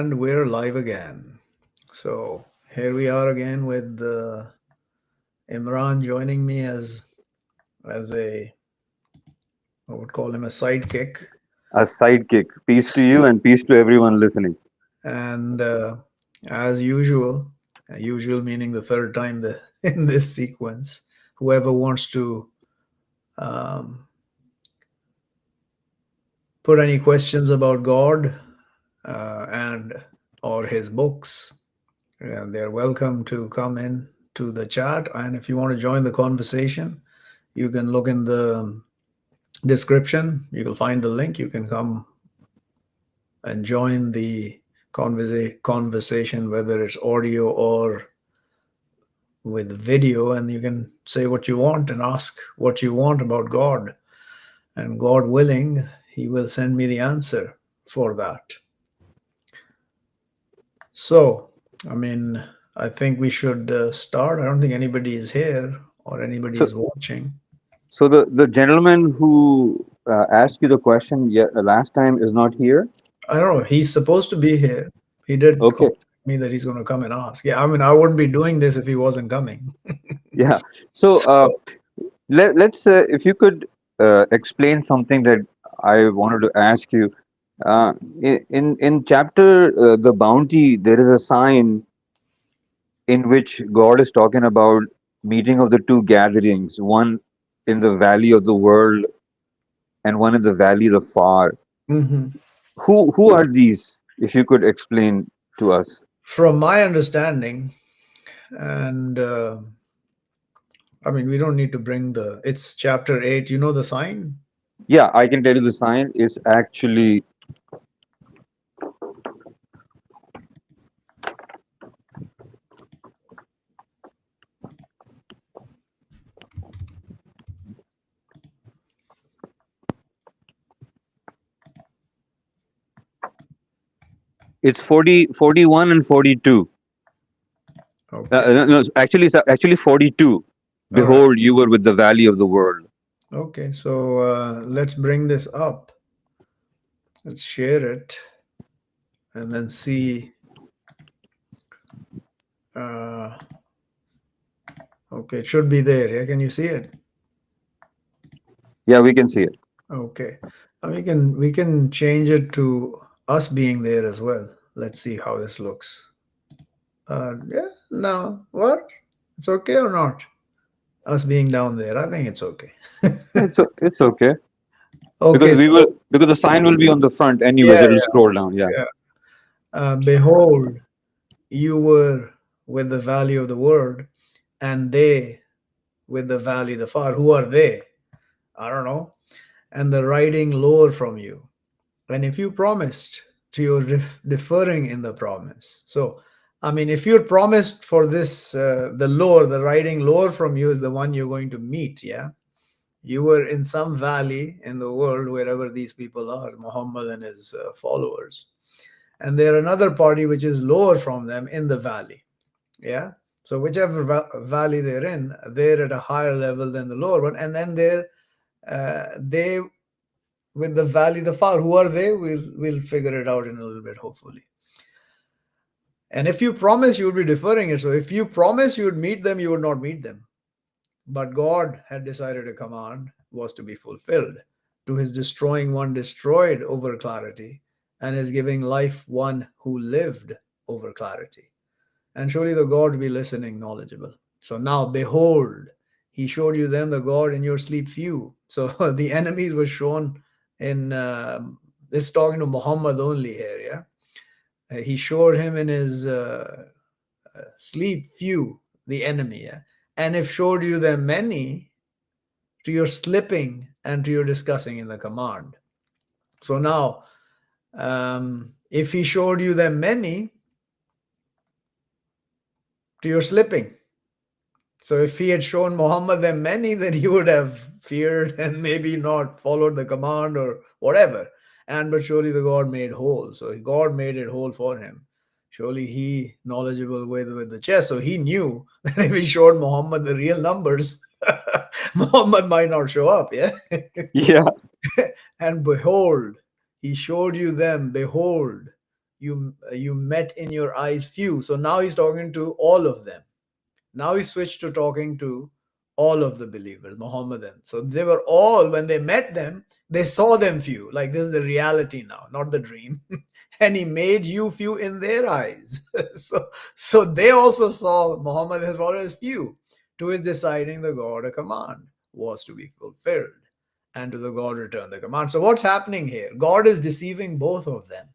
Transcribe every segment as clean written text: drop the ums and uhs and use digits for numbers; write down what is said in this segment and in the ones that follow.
And we're live again. So here we are again with Imran joining me as a, I would call him a sidekick, A sidekick. Peace to you and peace to everyone listening. and as usual, usual meaning the third time in this sequence, whoever wants to um, put any questions about God and or his books, they're welcome to come in to the chat. And if you want to join the conversation, you can look in the description. You will find the link. You can come and join the conversation, whether it's audio or with video, and you can say what you want and ask what you want about God. And God willing, He will send me the answer for that. So, I mean, I think we should start. I don't think anybody is here or anybody So, is watching. so the gentleman who asked you the question last time is not here. I don't know. He's supposed to be here. He did Okay. contact me that he's going to come and ask. Yeah, I mean, I wouldn't be doing this if he wasn't coming. Yeah. So So, let's if you could explain something that I wanted to ask you. Uh, in chapter the bounty, there is a sign in which God is talking about meeting of the two gatherings, one in the valley of the world and one in the valley of the far. mhm. Who are these? If you could explain to us. From my understanding, and I mean, we don't need to bring it's chapter 8. You know the sign? Yeah, I can tell you the sign is actually it's 41 and 42. Okay. No, it's actually 42. All right. Behold, you were with the valley of the world. Okay. So let's bring this up. Let's share it and then see. Uh, okay. It should be there. Yeah. Can you see it? Yeah, we can see it. Okay. We can change it to us being there as well. Let's see how this looks. Yeah, no. What? It's okay or not? Us being down there. I think it's okay. It's okay Okay, so because the sign will be on the front anyways. yeah, It'll scroll down. Yeah. yeah. Behold, you were with the valley of the world, and they with the valley the far. Who are they? I don't know. And the riding lower from you. And if you promised to your deferring in the promise. So, I mean, if you're promised for this, the riding lower from you is the one you're going to meet. Yeah. You were in some valley in the world, wherever these people are, Muhammad and his followers. And they're another party which is lower from them in the valley. Yeah. So, whichever valley they're in, they're at a higher level than the lower one. And then they with the valley the far. Who are they? We'll figure it out in a little bit, hopefully. And if you promise, you would be deferring it. So if you promise you would meet them, you would not meet them. But God had decided a command was to be fulfilled. To his destroying one destroyed over clarity, and his giving life one who lived over clarity. And surely the God be listening, knowledgeable. So now behold, he showed you them the God in your sleep few. So the enemies were shown in this talking to Muhammad only here, yeah. He showed him in his sleep few, the enemy, yeah. And if showed you them many, to your slipping and to your discussing in the command. So now, if he showed you them many, to your slipping. So if he had shown Muhammad them many, then he would have feared and maybe not followed the command or whatever. And but surely the God made whole. So God made it whole for him. Surely he knowledgeable with the chess. So he knew that if he showed Muhammad the real numbers, Muhammad might not show up. Yeah. Yeah. And behold, he showed you them. Behold. you met in your eyes few. So now he's talking to all of them. Now he switched to talking to all of the believers, Mohammedan. So they were all, when they met them, they saw them few. Like this is the reality now, not the dream. And he made you few in their eyes. So they also saw Muhammad as well as few. To his deciding the God a command was to be fulfilled, and to the God return the command. So what's happening here? God is deceiving both of them.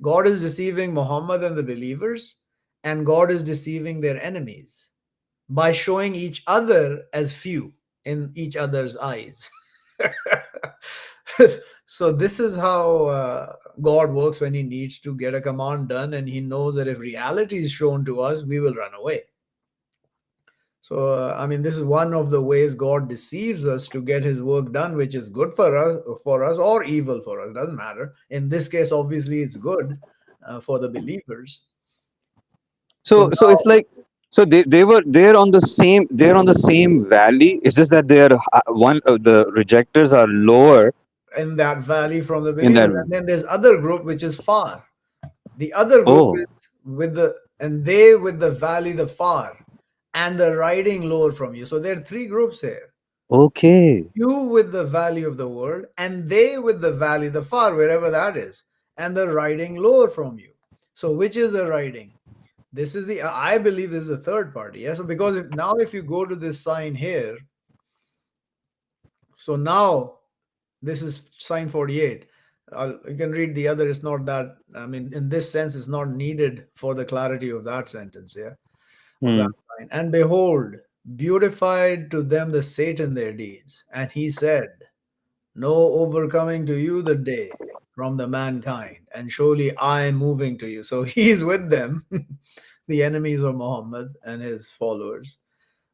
God is deceiving Muhammad and the believers, and God is deceiving their enemies by showing each other as few in each other's eyes. So this is how God works when he needs to get a command done, and he knows that if reality is shown to us, we will run away. So I mean, this is one of the ways God deceives us to get his work done, which is good for us or evil for us, doesn't matter. In this case, obviously it's good for the believers. So So now, it's like, so they're on the same valley. It's just that they're one of the rejectors are lower in that valley from the in that. believers, and then there's other group which is far. The other group is Oh, with the, and they with the valley the far, and the riding lower from you. So there are three groups here. okay. You with the valley of the world, and they with the valley the far, wherever that is, and the riding lower from you. So which is the riding? This is the, I believe this is the third party. Yes, so because now if you go to this sign here, so now this is sign 48. You can read the other. It's not that, I mean, in this sense, it's not needed for the clarity of that sentence, yeah, of that Hmm. line. And behold, beautified to them the Satan their deeds. And he said, no overcoming to you the day from the mankind, and surely I am moving to you. So he's with them, the enemies of Muhammad and his followers.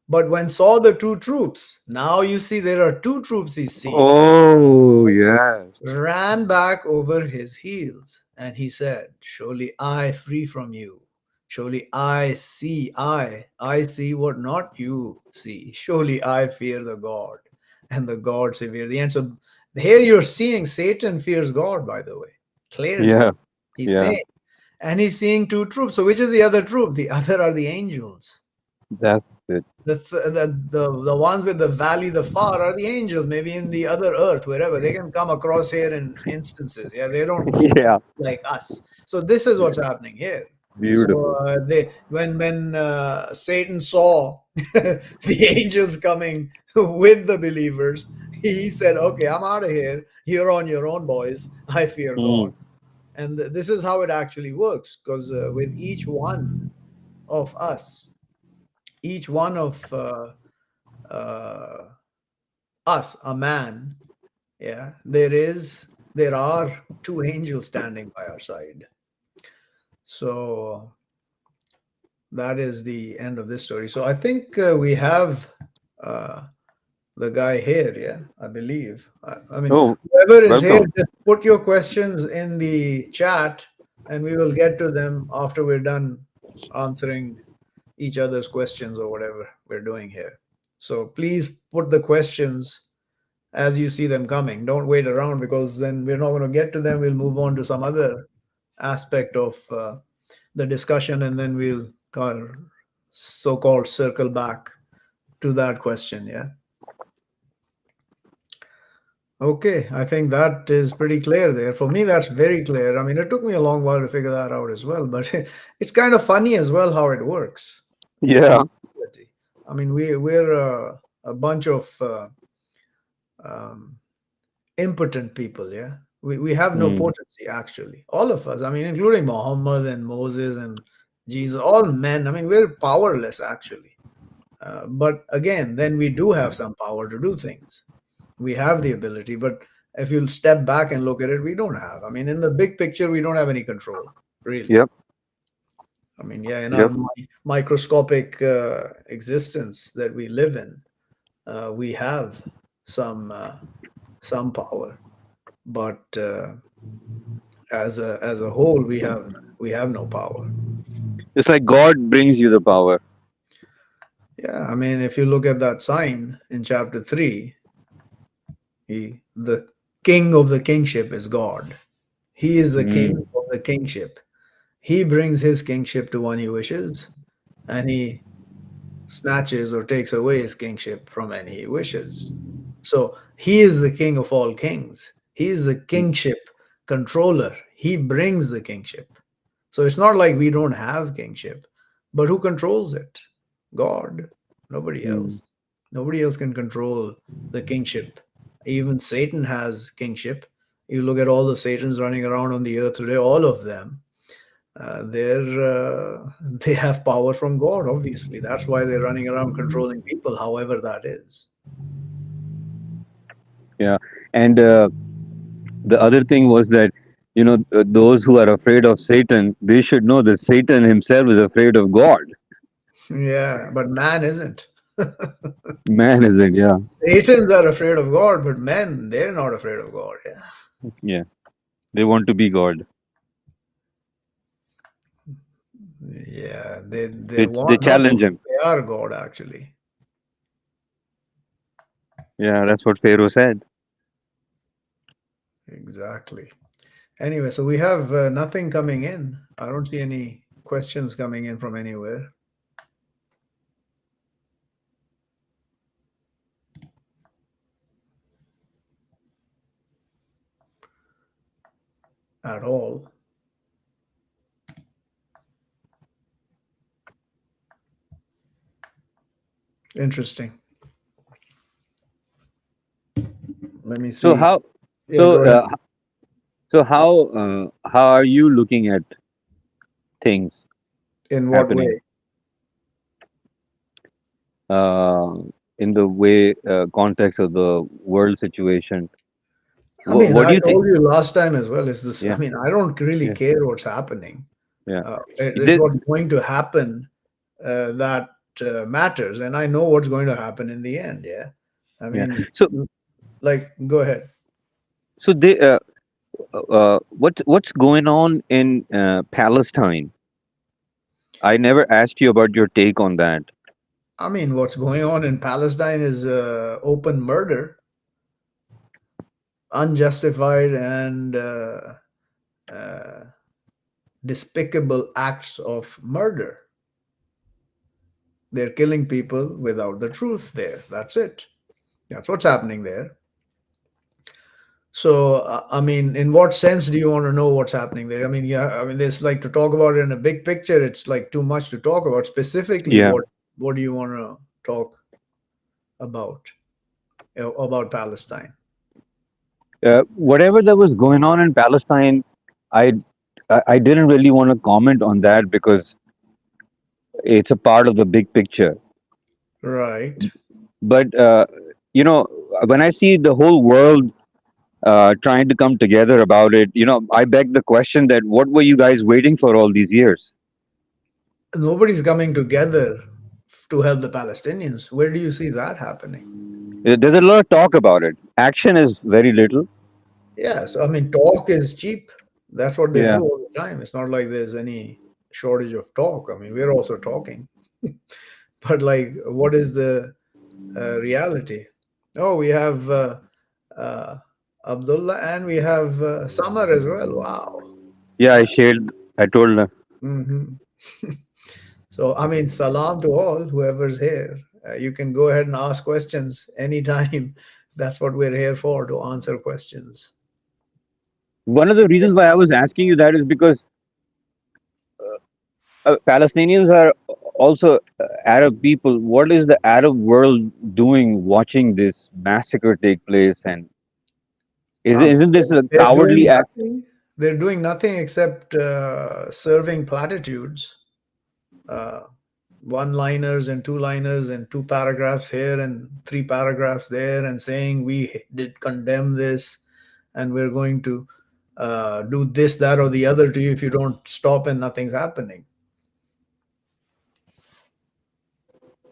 But when saw the two troops, now you see there are two troops he's seeing, Oh, yes. ran back over his heels, and he said, surely I free from you. Surely I see what not you see. Surely I fear the God, and the God severe the end. So here you're seeing Satan fears God, by the way, clearly. Yeah, He's yeah. saying, and he's seeing two troops. So which is the other troop? The other are the angels. That's it. The ones with the valley, the far, are the angels, maybe in the other earth, wherever. They can come across here in instances. Yeah, they don't move Yeah, like us. So this is what's happening here. So beautiful. they when Satan saw the angels coming with the believers, he said, "Okay, I'm out of here. You're on your own, boys. I fear God." Hmm. And this is how it actually works, because with each one of us, each one of uh, us, a man, yeah, there are two angels standing by our side. So that is the end of this story. So I think we have uh, the guy here, yeah, I believe. I mean, Oh, whoever is here, welcome. just put your questions in the chat, and we will get to them after we're done answering each other's questions or whatever we're doing here. So please put the questions as you see them coming. Don't wait around, because then we're not going to get to them. We'll move on to some other aspect of the discussion, and then we'll so-called circle back to that question. Yeah. Okay, I think that is pretty clear there. For me, that's very clear. I mean, it took me a long while to figure that out as well, but it's kind of funny as well how it works in Yeah. reality. I mean, we're a bunch of um, impotent people, yeah. We have no Hmm. potency, actually, all of us. I mean, including Muhammad and Moses and Jesus, all men. I mean, we're powerless, actually. But again, then we do have some power to do things. We have the ability, but if you'll step back and look at it, we don't have. I mean, in the big picture, we don't have any control, really. Yep. I mean, yeah, in our Yep. microscopic existence that we live in, we have some some power, but as a whole, we have no power. It's like God brings you the power. Yeah, I mean, if you look at that sign in chapter 3, the king of the kingship is God. He is the king Hmm. of the kingship. He brings his kingship to one he wishes, and he snatches or takes away his kingship from any he wishes. So he is the king of all kings. He is the kingship controller. He brings the kingship. So it's not like we don't have kingship, but who controls it? God, nobody Mm. else. Nobody else can control the kingship. Even Satan has kingship. You look at all the Satans running around on the earth today, all of them, they have power from God. Obviously, that's why they're running around controlling people, however that is. Yeah, and the other thing was that those who are afraid of Satan, they should know that Satan himself is afraid of God. Yeah, but man isn't. Man isn't. Yeah, Satans are afraid of God, but men, they're not afraid of God. Yeah. yeah. They want to be God. Yeah, they They want not challenge to. him. They are God actually. Yeah, that's what Pharaoh said. Exactly. Anyway, so we have nothing coming in. I don't see any questions coming in from anywhere at all. Interesting. Let me So see. how? Yeah, So go ahead. how are you looking at things In what happening way? uh, in the way context of the world situation? I mean, What I do you think? told you last time as well. Is this? I Yeah, mean, I don't really yeah, care what's happening. yeah. It's There- what's going to happen that matters, and I know what's going to happen in the end. Yeah. I yeah. mean, So like, go ahead. so they what's going on in Palestine? I never asked you about your take on that. I mean, what's going on in Palestine is open murder, unjustified and uh, despicable acts of murder. They're killing people without the truth there. That's it. That's what's happening there. So, I mean, in what sense do you want to know what's happening there? I mean, yeah, I mean, there's like to talk about it in a big picture. It's like too much to talk about. Specifically, Yeah. what do you want to talk about about Palestine? Whatever that was going on in Palestine, I I didn't really want to comment on that because it's a part of the big picture. Right. But you know, when I see the whole world trying to come together about it, I beg the question that what were you guys waiting for all these years? Nobody's coming together to help the Palestinians. Where do you see that happening? There's a lot of talk about it. Action is very little. Yes, I mean, talk is cheap. That's what they Yeah. do all the time. It's not like there's any shortage of talk. I mean, we're also talking. But, like, what is the reality? Oh, we have uh, Abdullah and we have Samar as well. Wow. Yeah, I shared. I told her. Hmm. So, I mean, salam to all, whoever's here. You can go ahead and ask questions anytime. That's what we're here for, to answer questions. One of the reasons why I was asking you that is because Palestinians are also Arab people. What is the Arab world doing watching this massacre take place? And Um, isn't this a they're cowardly doing act? nothing. They're doing nothing except serving platitudes, uh, one-liners and two-liners and two paragraphs here and three paragraphs there, and saying we did condemn this, and we're going to do this, that, or the other to you if you don't stop, and nothing's happening.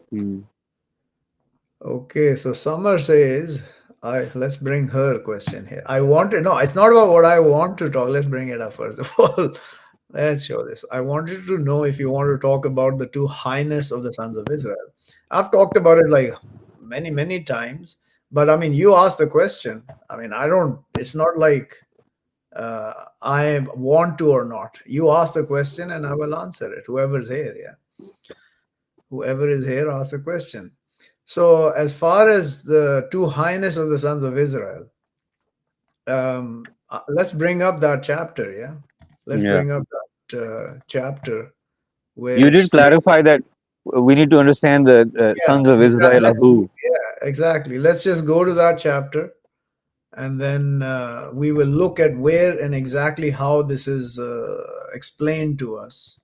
Hmm. Okay, so Summer says, I let's bring her question here. I wanted no, it's not about what I want to talk. Let's bring it up first of all. Let's show this. I wanted to know if you want to talk about the two highness of the sons of Israel. I've talked about it like many, many times, but I mean, you asked the question. I mean, I don't. It's not like I want to or not. You ask the question and I will answer it. Whoever's here, yeah. Whoever is here, ask the question. So, as far as the two highness of the sons of Israel, let's bring up that chapter, yeah. Let's Yeah. bring up that chapter where You it did states, clarify that we need to understand the yeah, sons of Israel are who. yeah, exactly. Let's just go to that chapter and then we will look at where and exactly how this is explained to us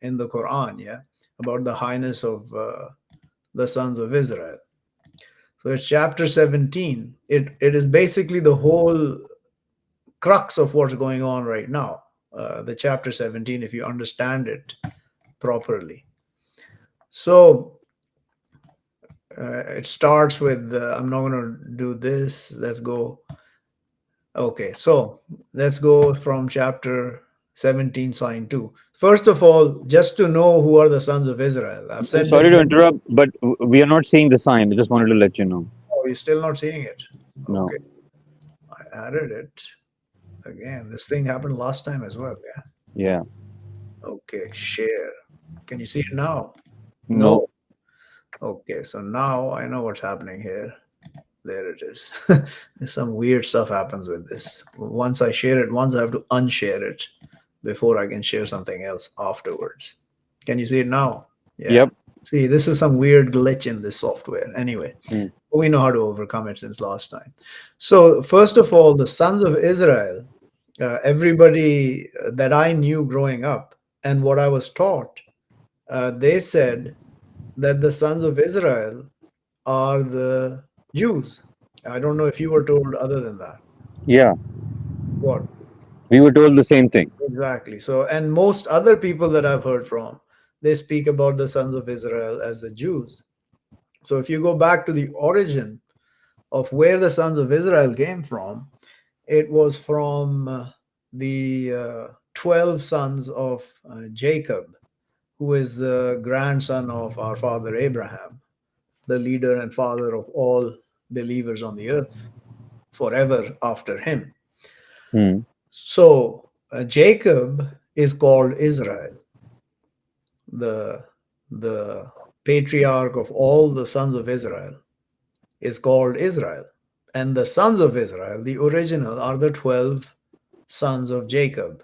in the Quran, yeah, about the highness of the sons of Israel. So it's chapter 17. It is basically the whole crux of what's going on right now. The chapter 17, if you understand it properly. So it starts with, I'm not going to do this. Let's go. Okay, so let's go from chapter 17, sign 2. First of all, just to know who are the sons of Israel, I've I'm said them. sorry to interrupt, but we are not seeing the sign. I just wanted to let you know. Oh, you're still not seeing it. No. Okay, I added it again. This thing happened last time as well. Yeah. Yeah. Okay, share. Can you see it now? No. No. Okay, so now I know what's happening here. There it is. There's some weird stuff happens with this. Once I share it, once I have to unshare it before I can share something else afterwards. Can you see it now? Yeah. Yep. See, this is some weird glitch in this software. Anyway, Hmm. we know how to overcome it since last time. So, first of all, the sons of Israel, everybody that I knew growing up and what I was taught, they said that the sons of Israel are the Jews. I don't know if you were told other than that. Yeah. What? We were told the same thing. Exactly. So, and most other people that I've heard from, they speak about the sons of Israel as the Jews. So, if you go back to the origin of where the sons of Israel came from, it was from the 12 sons of Jacob, who is the grandson of our father Abraham, the leader and father of all believers on the earth forever after him. Hmm. So Jacob is called Israel, the the patriarch of all the sons of Israel is called Israel, and the sons of Israel, the original, are the 12 sons of Jacob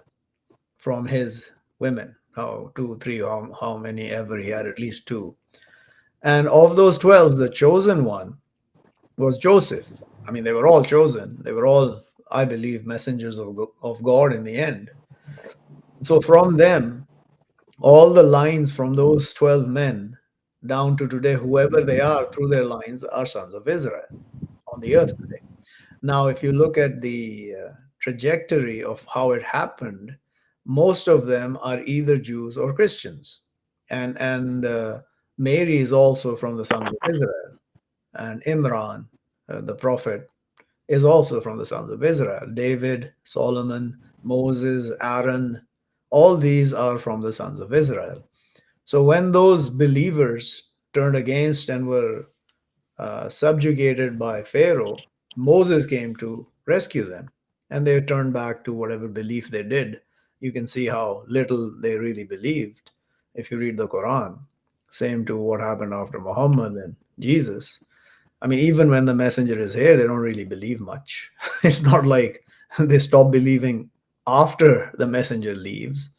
from his women. How two, three, how many ever he had, at least two. And of those 12, the chosen one was Joseph. I mean, they were all chosen. They were all, I believe, messengers of God in the end. So from them, all the lines from those 12 men down to today, whoever they are through their lines, are sons of Israel on the earth today. Now, if you look at the trajectory of how it happened, most of them are either Jews or Christians. And Mary is also from the sons of Israel. And Imran, the prophet, is also from the sons of Israel. David, Solomon, Moses, Aaron, all these are from the sons of Israel. So when those believers turned against and were subjugated by Pharaoh, Moses came to rescue them, and they turned back to whatever belief they did. You can see how little they really believed if you read the Quran. Same to what happened after Muhammad and Jesus. I mean, even when the messenger is here, they don't really believe much. It's not like they stop believing after the messenger leaves.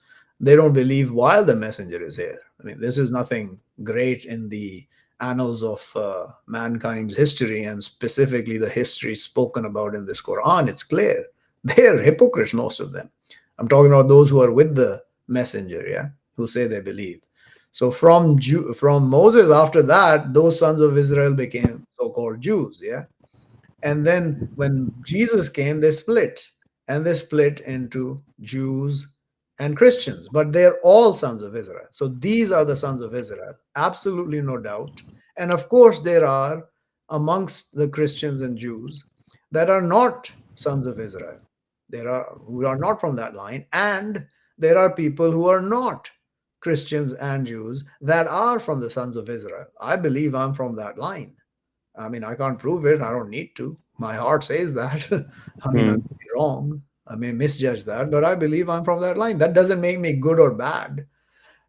They don't believe while the messenger is here. I mean, this is nothing great in the annals of mankind's history, and specifically the history spoken about in this Quran. It's clear. They're hypocrites, most of them. I'm talking about those who are with the messenger, yeah, who say they believe. So from Moses, after that, those sons of Israel became so-called Jews, yeah. And then when Jesus came, they split, and they split into Jews and Christians, but they're all sons of Israel. So these are the sons of Israel, absolutely no doubt. And of course, there are amongst the Christians and Jews that are not sons of Israel. There are who are not from that line, and there are people who are not Christians and Jews that are from the sons of Israel. I believe I'm from that line. I mean, I can't prove it. I don't need to. My heart says that. I mean, I Hmm. could be wrong. I may misjudge that, but I believe I'm from that line. That doesn't make me good or bad.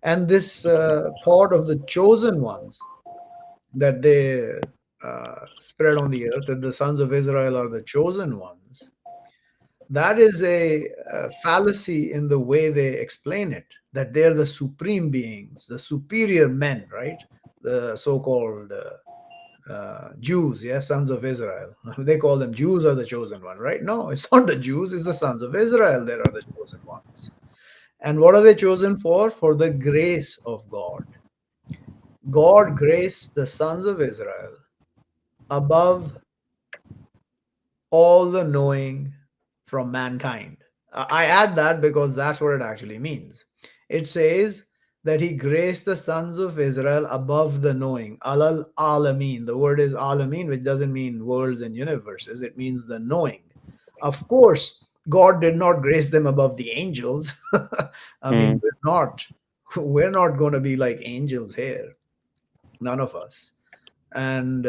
And this thought of the chosen ones that they spread on the earth, that the sons of Israel are the chosen ones, that is a fallacy in the way they explain it, that they're the supreme beings, the superior men, right? The so-called Jews, yeah, sons of Israel. They call them Jews are the chosen one, right? No, it's not the Jews, it's the sons of Israel that are the chosen ones. And what are they chosen for? For the grace of God. God graced the sons of Israel above all the knowing from mankind. I add that because that's what it actually means. It says that he graced the sons of Israel above the knowing. Alal alameen. The word is alameen, which doesn't mean worlds and universes, it means the knowing. Of course, God did not grace them above the angels. I mean, Mm. we're not going to be like angels here, none of us. And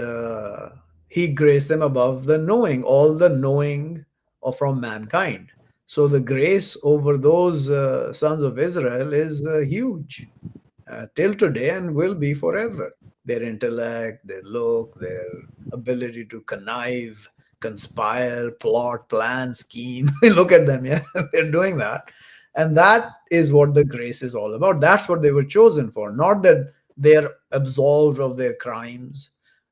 he graced them above the knowing, all the knowing of from mankind. So the grace over those sons of Israel is huge till today and will be forever. Their intellect, their look, their ability to connive, conspire, plot, plan, scheme. Look at them, yeah, they're doing that. And that is what the grace is all about. That's what they were chosen for. Not that they're absolved of their crimes,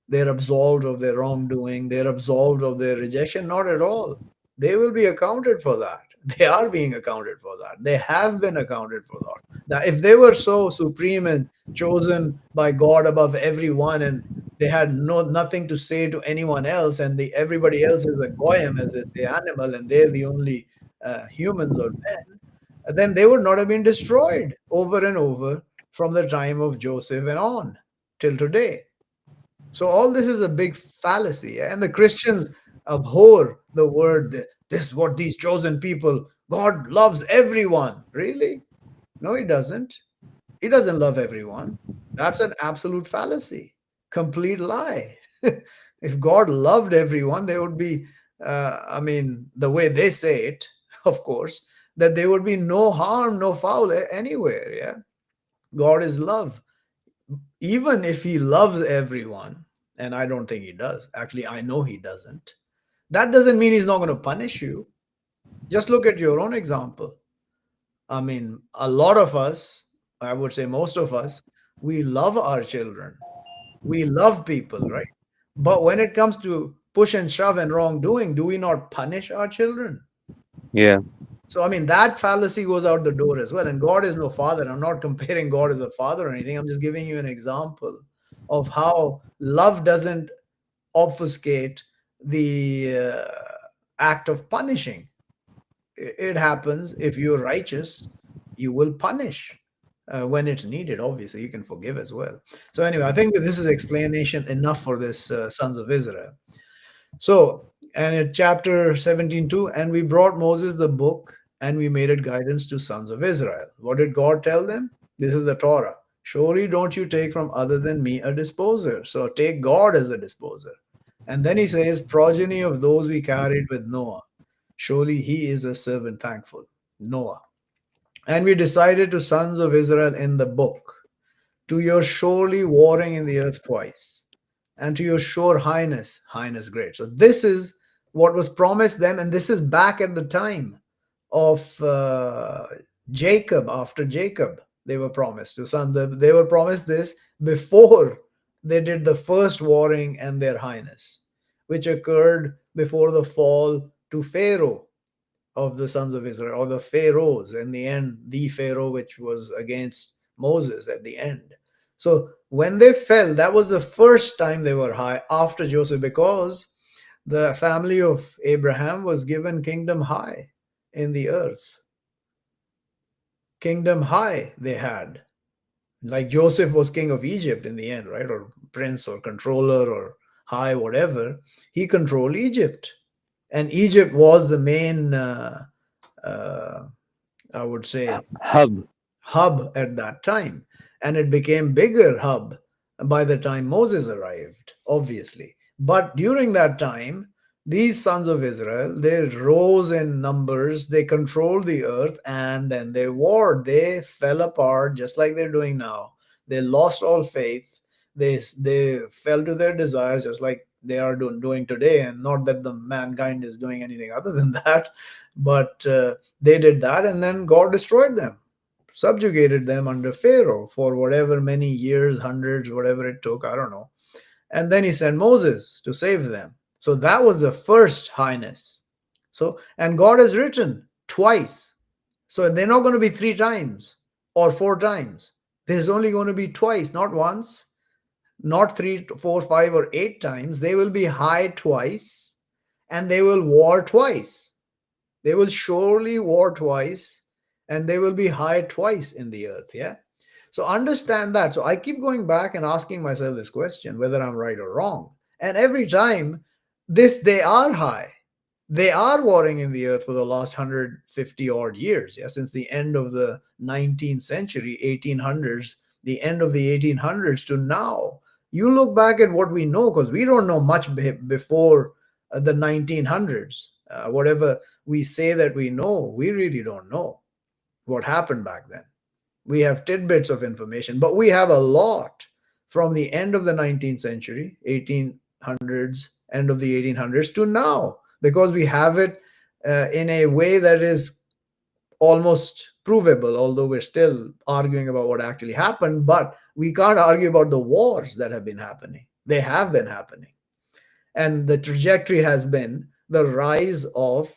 they're absolved of their wrongdoing, they're absolved of their rejection. Not at all. They will be accounted for that. They are being accounted for that. They have been accounted for that. Now, if they were so supreme and chosen by God above everyone, and they had nothing to say to anyone else, and everybody else is a goyim, as is the animal, and they're the only humans or men, then they would not have been destroyed over and over from the time of Joseph and on till today. So all this is a big fallacy, and the Christians abhor the word. This is what these chosen people. God loves everyone. Really? No, he doesn't. He doesn't love everyone. That's an absolute fallacy, complete lie. If God loved everyone, there would be, I mean, the way they say it, of course, that there would be no harm, no foul anywhere. Yeah. God is love. Even if he loves everyone, and I don't think he does, actually, I know he doesn't, that doesn't mean he's not going to punish you. Just look at your own example. I mean, a lot of us, I would say most of us, we love our children. We love people, right? But when it comes to push and shove and wrongdoing, do we not punish our children? Yeah. So, I mean, that fallacy goes out the door as well. And God is no father. I'm not comparing God as a father or anything. I'm just giving you an example of how love doesn't obfuscate the act of punishing. It happens. If you're righteous, you will punish when it's needed. Obviously, you can forgive as well. So anyway, I think this is explanation enough for this sons of Israel. So, and in chapter 17:2, and we brought Moses the book and we made it guidance to sons of Israel. What did God tell them? This is the Torah. Surely don't you take from other than me a disposer. So take God as a disposer. And then he says, progeny of those we carried with Noah. Surely he is a servant thankful. Noah. And we decided to sons of Israel in the book, to your surely warring in the earth twice, and to your sure highness, highness great. So this is what was promised them, and this is back at the time of Jacob. After Jacob, they were promised to son. They were promised this before they did the first warring and their highness, which occurred before the fall to Pharaoh of the sons of Israel, or the pharaohs in the end, the pharaoh which was against Moses at the end. So when they fell, that was the first time they were high after Joseph, because the family of Abraham was given kingdom high in the earth. Kingdom high they had. Like Joseph was king of Egypt in the end, right? Or prince or controller or high, whatever. He controlled Egypt. And Egypt was the main uh, I would say, Hub. hub at that time. And it became bigger hub by the time Moses arrived, obviously. But during that time, these sons of Israel, they rose in numbers, they controlled the earth, and then they warred. They fell apart just like they're doing now. They lost all faith. They fell to their desires just like they are doing today. And not that the mankind is doing anything other than that, but they did that, and then God destroyed them, subjugated them under Pharaoh for whatever many years, hundreds, whatever it took. I don't know. And then he sent Moses to save them. So that was the first highness. So, and God has written twice. So they're not going to be three times or four times. There's only going to be twice, not once, not three, four, five, or eight times. They will be high twice, and they will war twice. They will surely war twice, and they will be high twice in the earth. Yeah. So understand that. So I keep going back and asking myself this question, whether I'm right or wrong. And every time, this they are high. They are warring in the earth for the last 150 odd years. Yeah, since the end of the 19th century, 1800s, the end of the 1800s to now. You look back at what we know, because we don't know much before the 1900s. Whatever we say that we know, we really don't know what happened back then. We have tidbits of information, but we have a lot from the end of the 19th century, 1800s, end of the 1800s to now, because we have it in a way that is almost provable, although we're still arguing about what actually happened. But we can't argue about the wars that have been happening. They have been happening. And the trajectory has been the rise of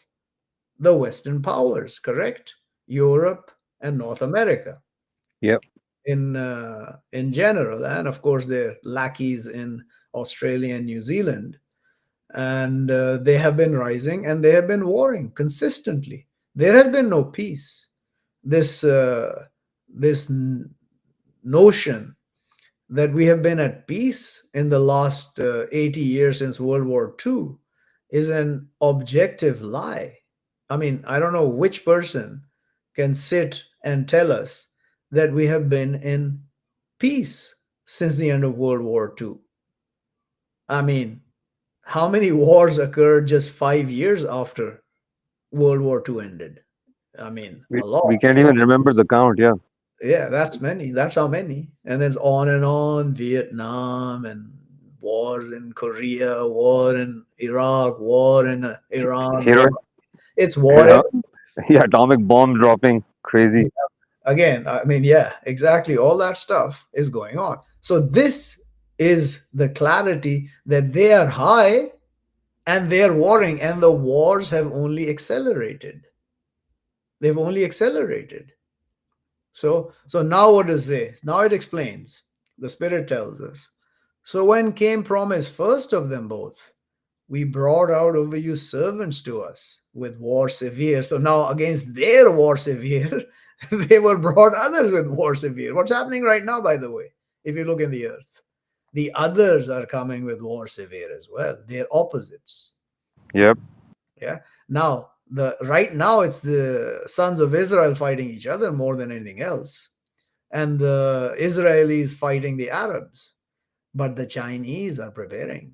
the Western powers, correct? Europe and North America Yep. in general, and of course their lackeys in Australia and New Zealand, and they have been rising and they have been warring consistently. There has been no peace. This notion that we have been at peace in the last 80 years since World War II is an objective lie. I mean, I don't know which person can sit and tell us that we have been in peace since the end of World War II. I mean, how many wars occurred just 5 years after World War II ended? I mean, a We lot. can't even remember the count. Yeah. Yeah, that's many. That's how many. And then on and on. Vietnam and wars in Korea, war in Iraq, war in Iran, Hero. war. It's war. Yeah. Yeah. Atomic bomb dropping. Crazy. Again, I mean, yeah, exactly. All that stuff is going on. So this is the clarity that they are high and they are warring, and the wars have only accelerated. They've only accelerated. So now what does it say? Now it explains. The Spirit tells us. So when came promise first of them both, we brought out over you servants to us with war severe. So now against their war severe, they were brought others with war severe. What's happening right now, by the way, if you look in the earth? The others are coming with war severe as well. They're opposites. Yep. Yeah. Now, the right now it's the sons of Israel fighting each other more than anything else. And the Israelis fighting the Arabs. But the Chinese are preparing.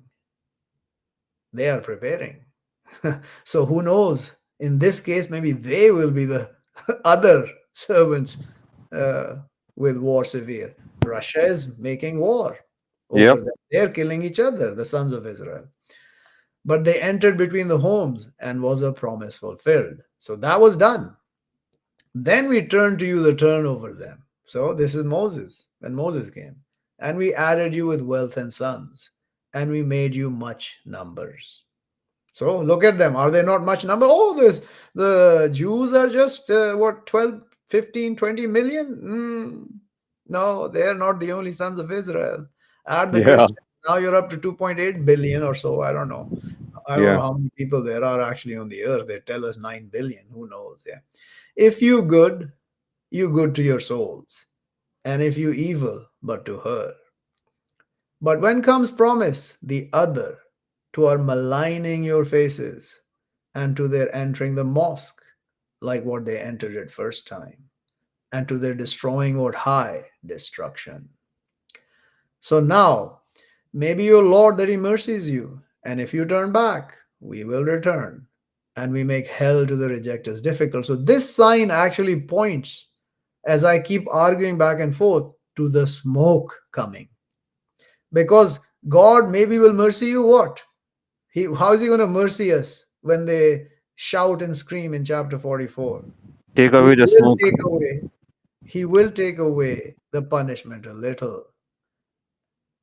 They are preparing. So who knows? In this case, maybe they will be the other servants uh, with war severe. Russia is making war over Yep. them. They're killing each other, the sons of Israel. But they entered between the homes and was a promise fulfilled. So that was done. Then we turn to you the turn over them. So this is Moses, when Moses came. And we added you with wealth and sons, and we made you much numbers. So look at them. Are they not much number? Oh, the Jews are just what, 12, 15, 20 million? No, they are not the only sons of Israel. Add the Yeah. Christians. Now you're up to 2.8 billion or so. I don't know. I don't know Yeah. how many people there are actually on the earth. They tell us 9 billion. Who knows? Yeah. If you good to your souls. And if you evil, but to her. But when comes promise, the other, to our maligning your faces, and to their entering the mosque, like what they entered it first time, and to their destroying what high destruction. So now, maybe your Lord that He mercies you, and if you turn back, we will return, and we make hell to the rejectors difficult. So this sign actually points, as I keep arguing back and forth, to the smoke coming. Because God maybe will mercy you what? How is he going to mercy us when they shout and scream in chapter 44? Take He away the will smoke. take away, he will take away the punishment a little.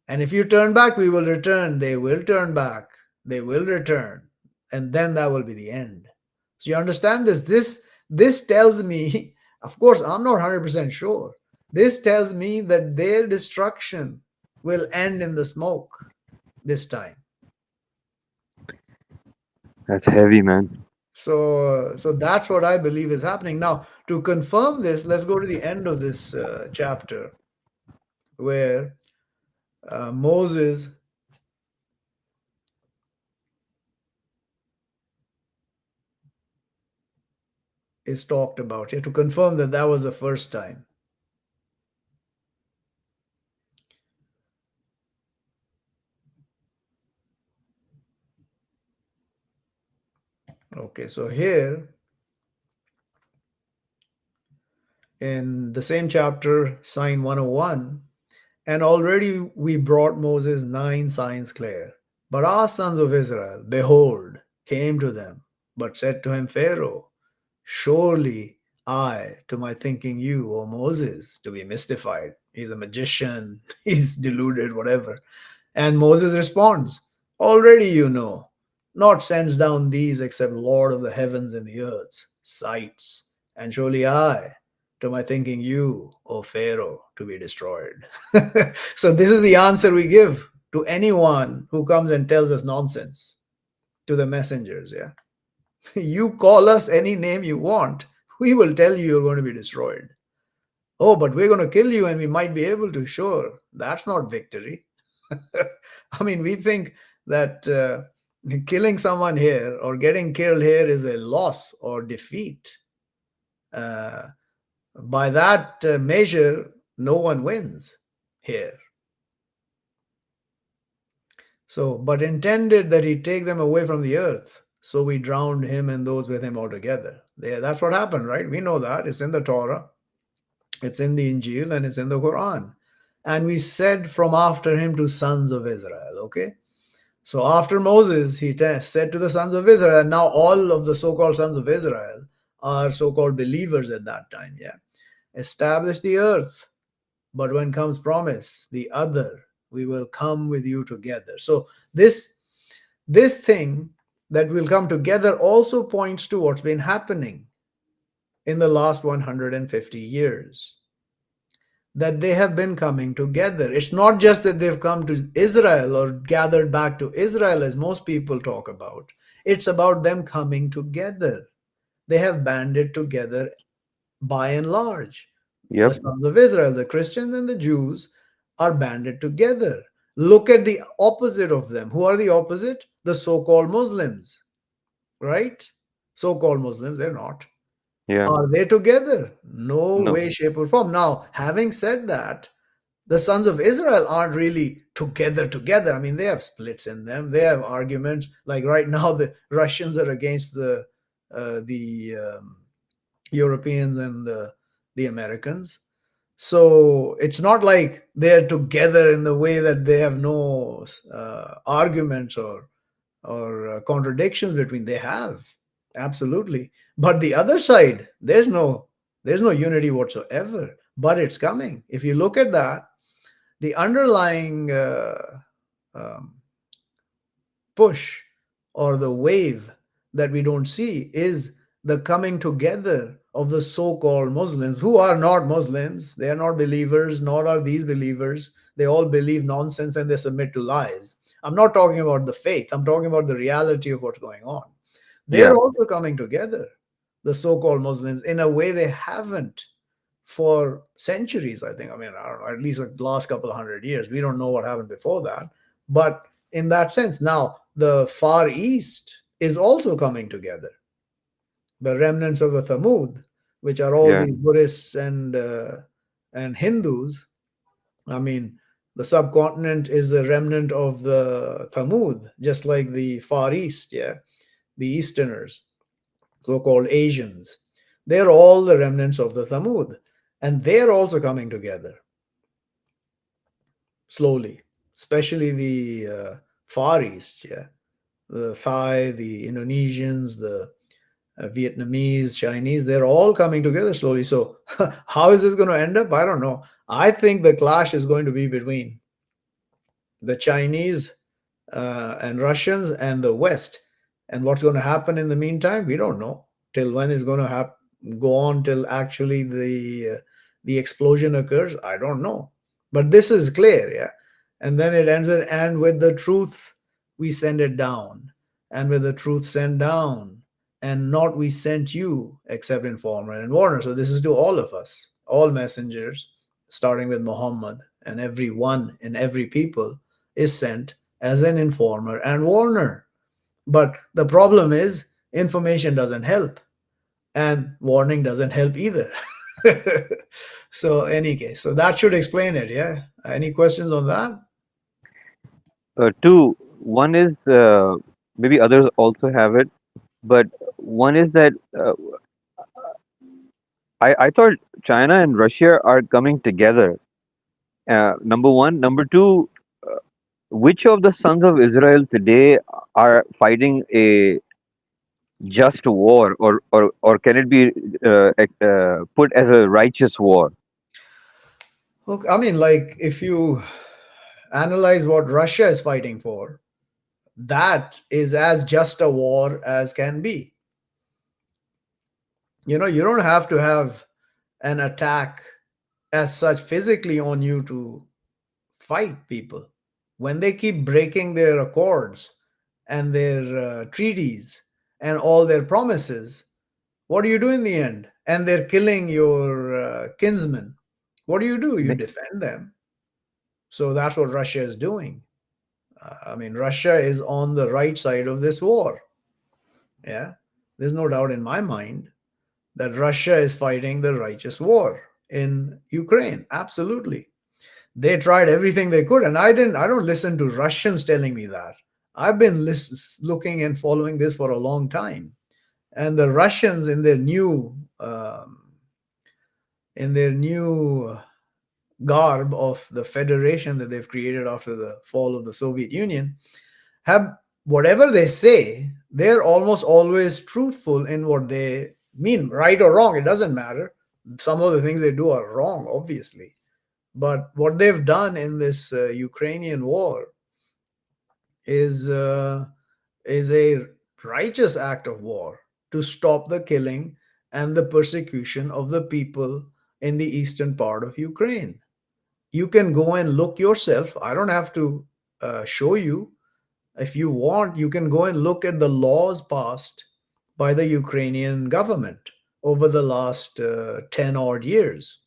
And if you turn back, we will return. They will turn back. They will return. And then that will be the end. So you understand this? This tells me, of course, I'm not 100% sure. This tells me that their destruction will end in the smoke this time. That's heavy, man. So that's what I believe is happening. Now, to confirm this, let's go to the end of this chapter where Moses is talked about here to confirm that that was the first time. Okay, so here in the same chapter, sign 101, and already we brought Moses 9 signs clear. But our sons of Israel, behold, came to them, but said to him, Pharaoh, surely I, to my thinking, you, O Moses, to be mystified. He's a magician, he's deluded, whatever. And Moses responds, already you know, not sends down these except Lord of the heavens and the earth's sights. And surely I, to my thinking, you, O Pharaoh, to be destroyed. So this is the answer we give to anyone who comes and tells us nonsense, to the messengers. Yeah. You call us any name you want, we will tell you you're going to be destroyed. Oh, but we're going to kill you and we might be able to. Sure, that's not victory. I mean, we think that killing someone here or getting killed here is a loss or defeat. Uh, by that measure, no one wins here. So, but intended that he take them away from the earth. So we drowned him and those with him altogether. There, that's what happened, right? We know that. It's in the Torah, it's in the Injil, and it's in the Quran. And we said from after him to sons of Israel, okay? So after Moses, he said to the sons of Israel, and now all of the so-called sons of Israel are so-called believers at that time, yeah. Establish the earth, but when comes promise, the other, we will come with you together. So this thing that will come together also points to what's been happening in the last 150 years, that they have been coming together. It's not just that they've come to Israel or gathered back to Israel, as most people talk about. It's about them coming together. They have banded together by and large. The Yep. sons of Israel, the Christians and the Jews, are banded together. Look at the opposite of them. Who are the opposite? The so called Muslims, right? So called Muslims, they're not. Yeah. Are they together? No No. way, shape, or form. Now, having said that, the sons of Israel aren't really together. I mean, they have splits in them. They have arguments. Like right now, the Russians are against the Europeans and the Americans. So it's not like they're together in the way that they have no arguments or contradictions between. They have, absolutely. But the other side, there's no unity whatsoever. But it's coming. If you look at that, the underlying um, push or the wave that we don't see is the coming together of the so-called Muslims who are not Muslims. They are not believers, nor are these believers. They all believe nonsense and they submit to lies. I'm not talking about the faith. I'm talking about the reality of what's going on. They're Yeah. also coming together, the so-called Muslims, in a way they haven't for centuries. I think. I mean, I don't know, at least the last couple of 100 years. We don't know what happened before that, but in that sense, now the Far East is also coming together. The remnants of the Thamud, which are all Yeah. these Buddhists and Hindus. I mean, The subcontinent is a remnant of the Thamud, just like the Far East, yeah, the Easterners, so-called Asians. They're all the remnants of the Thamud, and they're also coming together slowly, especially the Far East, yeah, the Thai, the Indonesians, the Vietnamese, Chinese, they're all coming together slowly. So, how is this going to end up? I don't know. I think the clash is going to be between the Chinese and Russians and the West. And what's going to happen in the meantime, we don't know. Till when is going to go on till actually the explosion occurs? I don't know. But this is clear, yeah. And then it ends with, and with the truth we send it down, and with the truth sent down, and not we sent you except informer and warner. So this is to all of us, all messengers, starting with Muhammad, and every one in every people is sent as an informer and warner. But the problem is, information doesn't help, and warning doesn't help either. So, any case, so that should explain it. Yeah. Any questions on that? Two, one is maybe others also have it, but one is that I thought China and Russia are coming together. Number one. Number two, which of the sons of Israel today are fighting a just war, or can it be put as a righteous war? Okay, I mean, like, if you analyze what Russia is fighting for, that is as just a war as can be. You don't have to have an attack as such physically on you to fight people. When they keep breaking their accords and their treaties and all their promises, what do you do in the end? And they're killing your kinsmen. What do? You Ne- defend them. So that's what Russia is doing. I mean, Russia is on the right side of this war. Yeah. There's no doubt in my mind that Russia is fighting the righteous war in Ukraine. Absolutely. They tried everything they could, and I don't listen to Russians telling me that. I've been looking and following this for a long time. And the Russians in their new garb of the federation that they've created after the fall of the Soviet Union, have, whatever they say, they're almost always truthful in what they mean, right or wrong. It doesn't matter. Some of the things they do are wrong, obviously, but what they've done in this Ukrainian war is uh, is a righteous act of war to stop the killing and the persecution of the people in the eastern part of Ukraine. You can go and look yourself. I don't have to show you. If you want, you can go and look at the laws passed by the Ukrainian government over the last 10 odd years,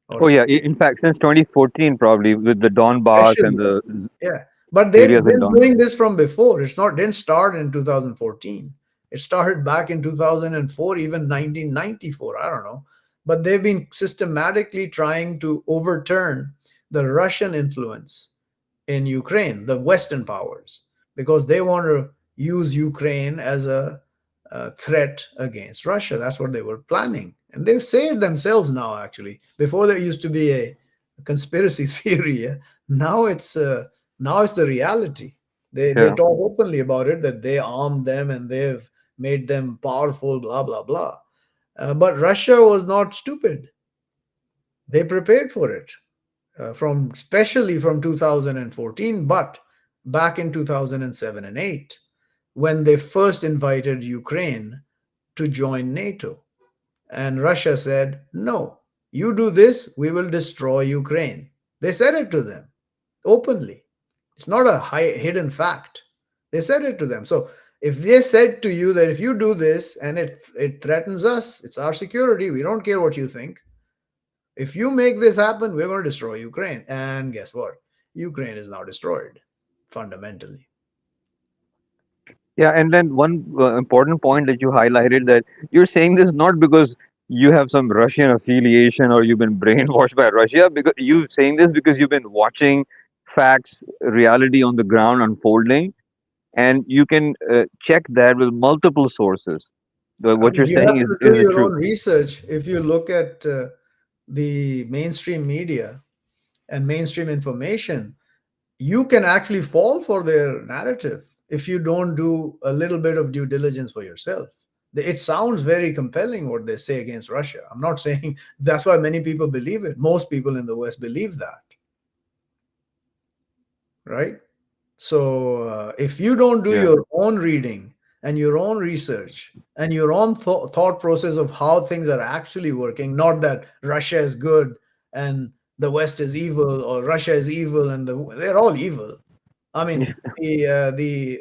or Oh yeah, in fact, since 2014, probably with the Donbass and especially. the Yeah, but they've areas in been Donbass. doing this from before. It's not didn't start in 2014. It started back in 2004, even 1994. I don't know, but they've been systematically trying to overturn the Russian influence in Ukraine, the Western powers, because they want to use Ukraine as a threat against Russia. That's what they were planning, and they say it themselves now. Actually, before there used to be a conspiracy theory. Yeah? Now it's the reality. They Yeah. talk openly about it, that they armed them and they've made them powerful. Blah blah blah. But Russia was not stupid. They prepared for it from especially from 2014, but back in 2007 and 8 when they first invited Ukraine to join NATO. And Russia said, no, you do this, we will destroy Ukraine. They said it to them openly. It's not a hidden fact. They said it to them. So if they said to you that if you do this and it threatens us, it's our security, we don't care what you think. If you make this happen, we're going to destroy Ukraine. And guess what? Ukraine is now destroyed fundamentally. Yeah, and then one important point that you highlighted, that you're saying this not because you have some Russian affiliation or you've been brainwashed by Russia, because you saying this because you've been watching facts, reality on the ground unfolding, and you can check that with multiple sources. I What mean, you're you have saying to is do the your own truth. research. If you look at the mainstream media and mainstream information, you can actually fall for their narrative if you don't do a little bit of due diligence for yourself. It sounds very compelling what they say against Russia. I'm not saying that's why many people believe it. Most people in the West believe that, right? So if you don't do Yeah. your own reading and your own research and your own thought process of how things are actually working, not that Russia is good and the West is evil, or Russia is evil and they're all evil. I mean, the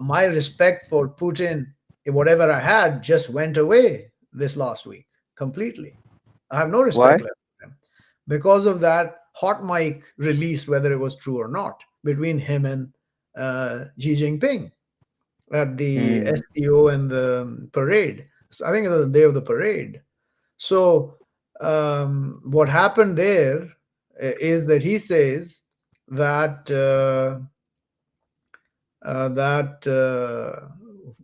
my respect for Putin, whatever I had, just went away this last week completely. I have no respect Why? left for him because of that hot mic release, whether it was true or not, between him and Xi Jinping at the Hmm. SCO and the parade. So I think it was the day of the parade. So what happened there is that he says that. That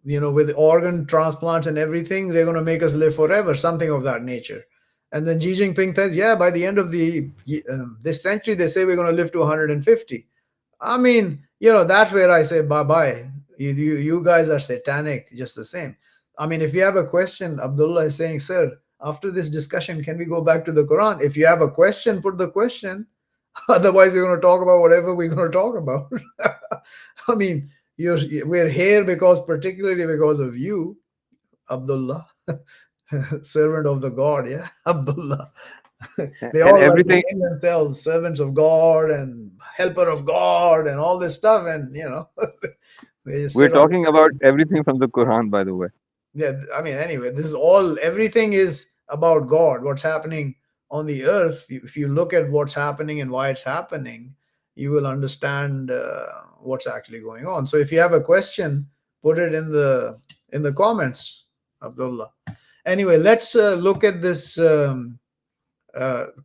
with organ transplants and everything, they're going to make us live forever, something of that nature. And then Xi Jinping says, yeah, by the end of this century, they say we're going to live to 150. I mean, that's where I say bye bye. You guys are satanic, just the same. I mean, if you have a question, Abdullah is saying, sir, after this discussion, can we go back to the Quran? If you have a question, put the question. Otherwise, we're going to talk about whatever we're going to talk about. I mean, we're here particularly because of you, Abdullah, servant of the God. Yeah, Abdullah. They And all like to everything name themselves servants of God and helper of God and all this stuff, and they just we're sit on. talking about everything from the Quran, by the way. Yeah, I mean, anyway, this is all. Everything is about God. What's happening on the earth? If you look at what's happening and why it's happening, you will understand what's actually going on. So, if you have a question, put it in the comments, Abdullah. Anyway, let's look at this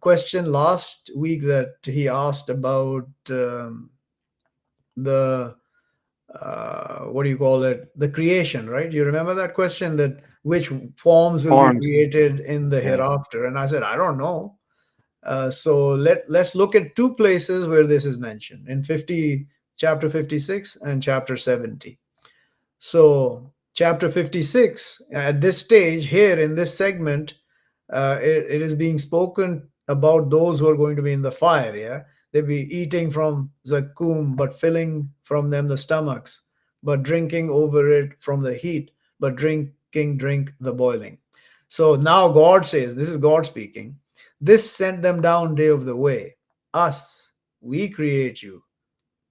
question last week that he asked about the what do you call it, the creation, right? You remember that question, that which forms will be Forms. created in the Yeah. hereafter? And I said, I don't know. So let's look at two places where this is mentioned in chapter 56 and chapter 70. So, chapter 56, at this stage, here in this segment, it is being spoken about those who are going to be in the fire. Yeah. They'll be eating from Zakum, but filling from them the stomachs, but drinking over it from the heat, but drink the boiling. So now God says, this is God speaking, this sent them down day of the way. Us, we create you.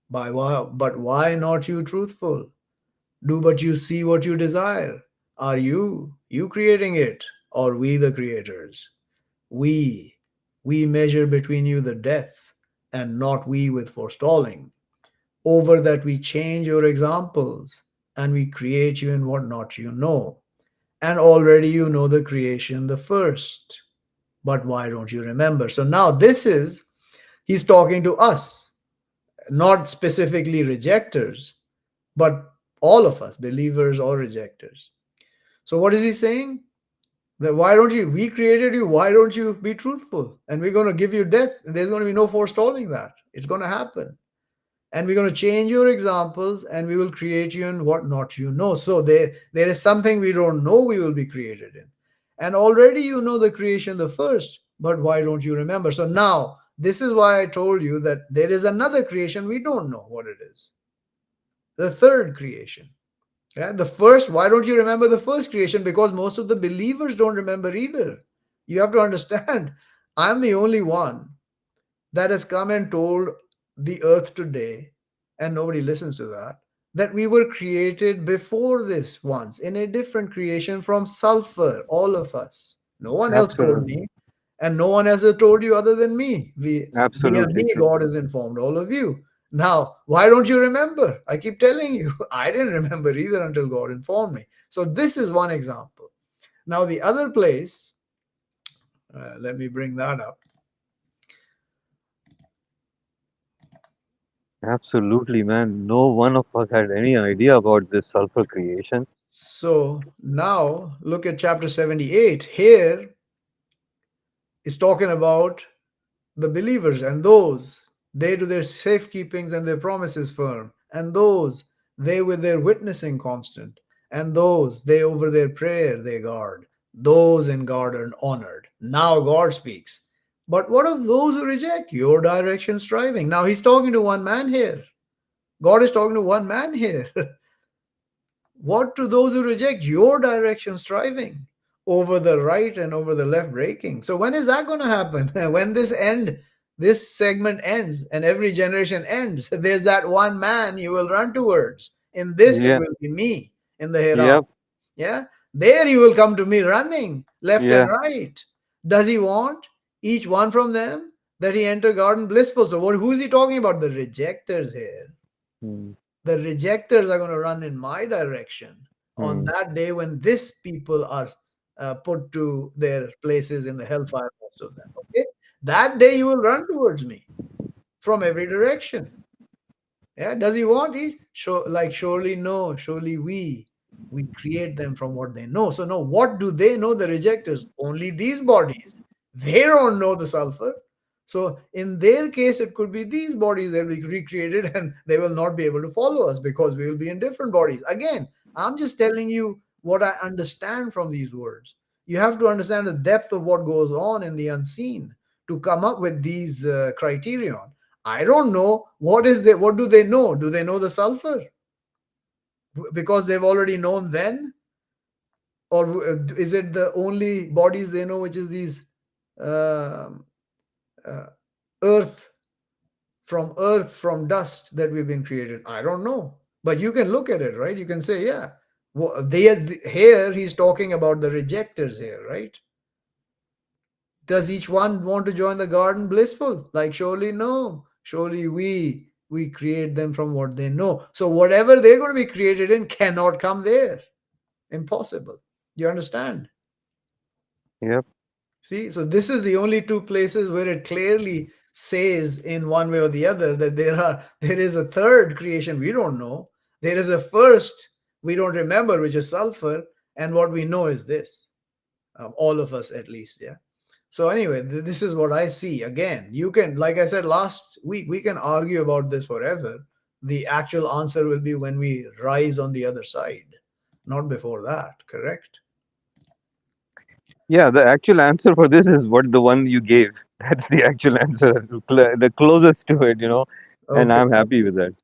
But why not you truthful? Do but you see what you desire? Are you creating it, or we the creators? We, we measure between you the death, and not we with forestalling. Over that we change your examples, and we create you in what not you know. And already you know the creation the first. But why don't you remember? So now he's talking to us, not specifically rejectors, but all of us, believers or rejectors. So what is he saying? That why don't you? We created you. Why don't you be truthful? And we're going to give you death. And there's going to be no forestalling that. It's going to happen. And we're going to change your examples, and we will create you in what not you know. So there is something we don't know we will be created in. And already you know the creation the first, but why don't you remember? So now this is why I told you that there is another creation we don't know what it is. The third creation. Yeah, the first, why don't you remember the first creation? Because most of the believers don't remember either. You have to understand, I'm the only one that has come and told the earth today, and nobody listens to that we were created before this once in a different creation from sulfur, all of us. No one else told Absolutely. me, and no one else has told you other than me. Via Absolutely me, true. God has informed all of you. Now, why don't you remember? I keep telling you, I didn't remember either until God informed me. So, this is one example. Now, the other place, let me bring that up. Absolutely, man. No one of us had any idea about this sulfur creation. So now look at chapter 78. Here is talking about the believers and those they do their safekeepings and their promises firm, and those they with their witnessing constant, and those they over their prayer they guard, those in guard are honored. Now God speaks. But what of those who reject your direction striving? Now he's talking to one man here. God is talking to one man here. What to those who reject your direction striving, over the right and over the left breaking? So when is that going to happen? When this segment ends and every generation ends, there's that one man you will run towards. In this, it Yeah, will be me in the hereafter. yep, Yeah. There you will come to me running left and yeah. right. Does he want each one from them that he enter garden blissful? So who is he talking about? The rejectors here. Hmm, The rejectors are going to run in my direction on hmm. that day when this people are put to their places in the hellfire, most of them. Okay, that day you will run towards me from every direction. Yeah, does he want it? Like surely no, surely we create them from what they know. So no, what do they know? The rejectors only these bodies. They don't know the sulfur. So in their case, it could be these bodies that will be recreated, and they will not be able to follow us because we will be in different bodies. Again, I'm just telling you what I understand from these words. You have to understand the depth of what goes on in the unseen to come up with these criterion. I don't know what do they know? Do they know the sulfur because they've already known then, or is it the only bodies they know, which is these um uh, earth from dust that we've been created? I don't know, but you can look at it, right? You can say, yeah, they here he's talking about the rejectors here, right? Does each one want to join the garden blissful? Like, surely no. Surely we create them from what they know. So whatever they're going to be created in cannot come there. Impossible. You understand? Yep. See, so this is the only two places where it clearly says in one way or the other that there is a third creation we don't know. There is a first we don't remember, which is sulfur, and what we know is this. All of us, at least, yeah. So anyway, this is what I see. Again, you can, like I said last week, we can argue about this forever. The actual answer will be when we rise on the other side, not before that. Correct? Yeah, the actual answer for this is what the one you gave. That's the actual answer, the closest to it, and Okay. I'm happy with that.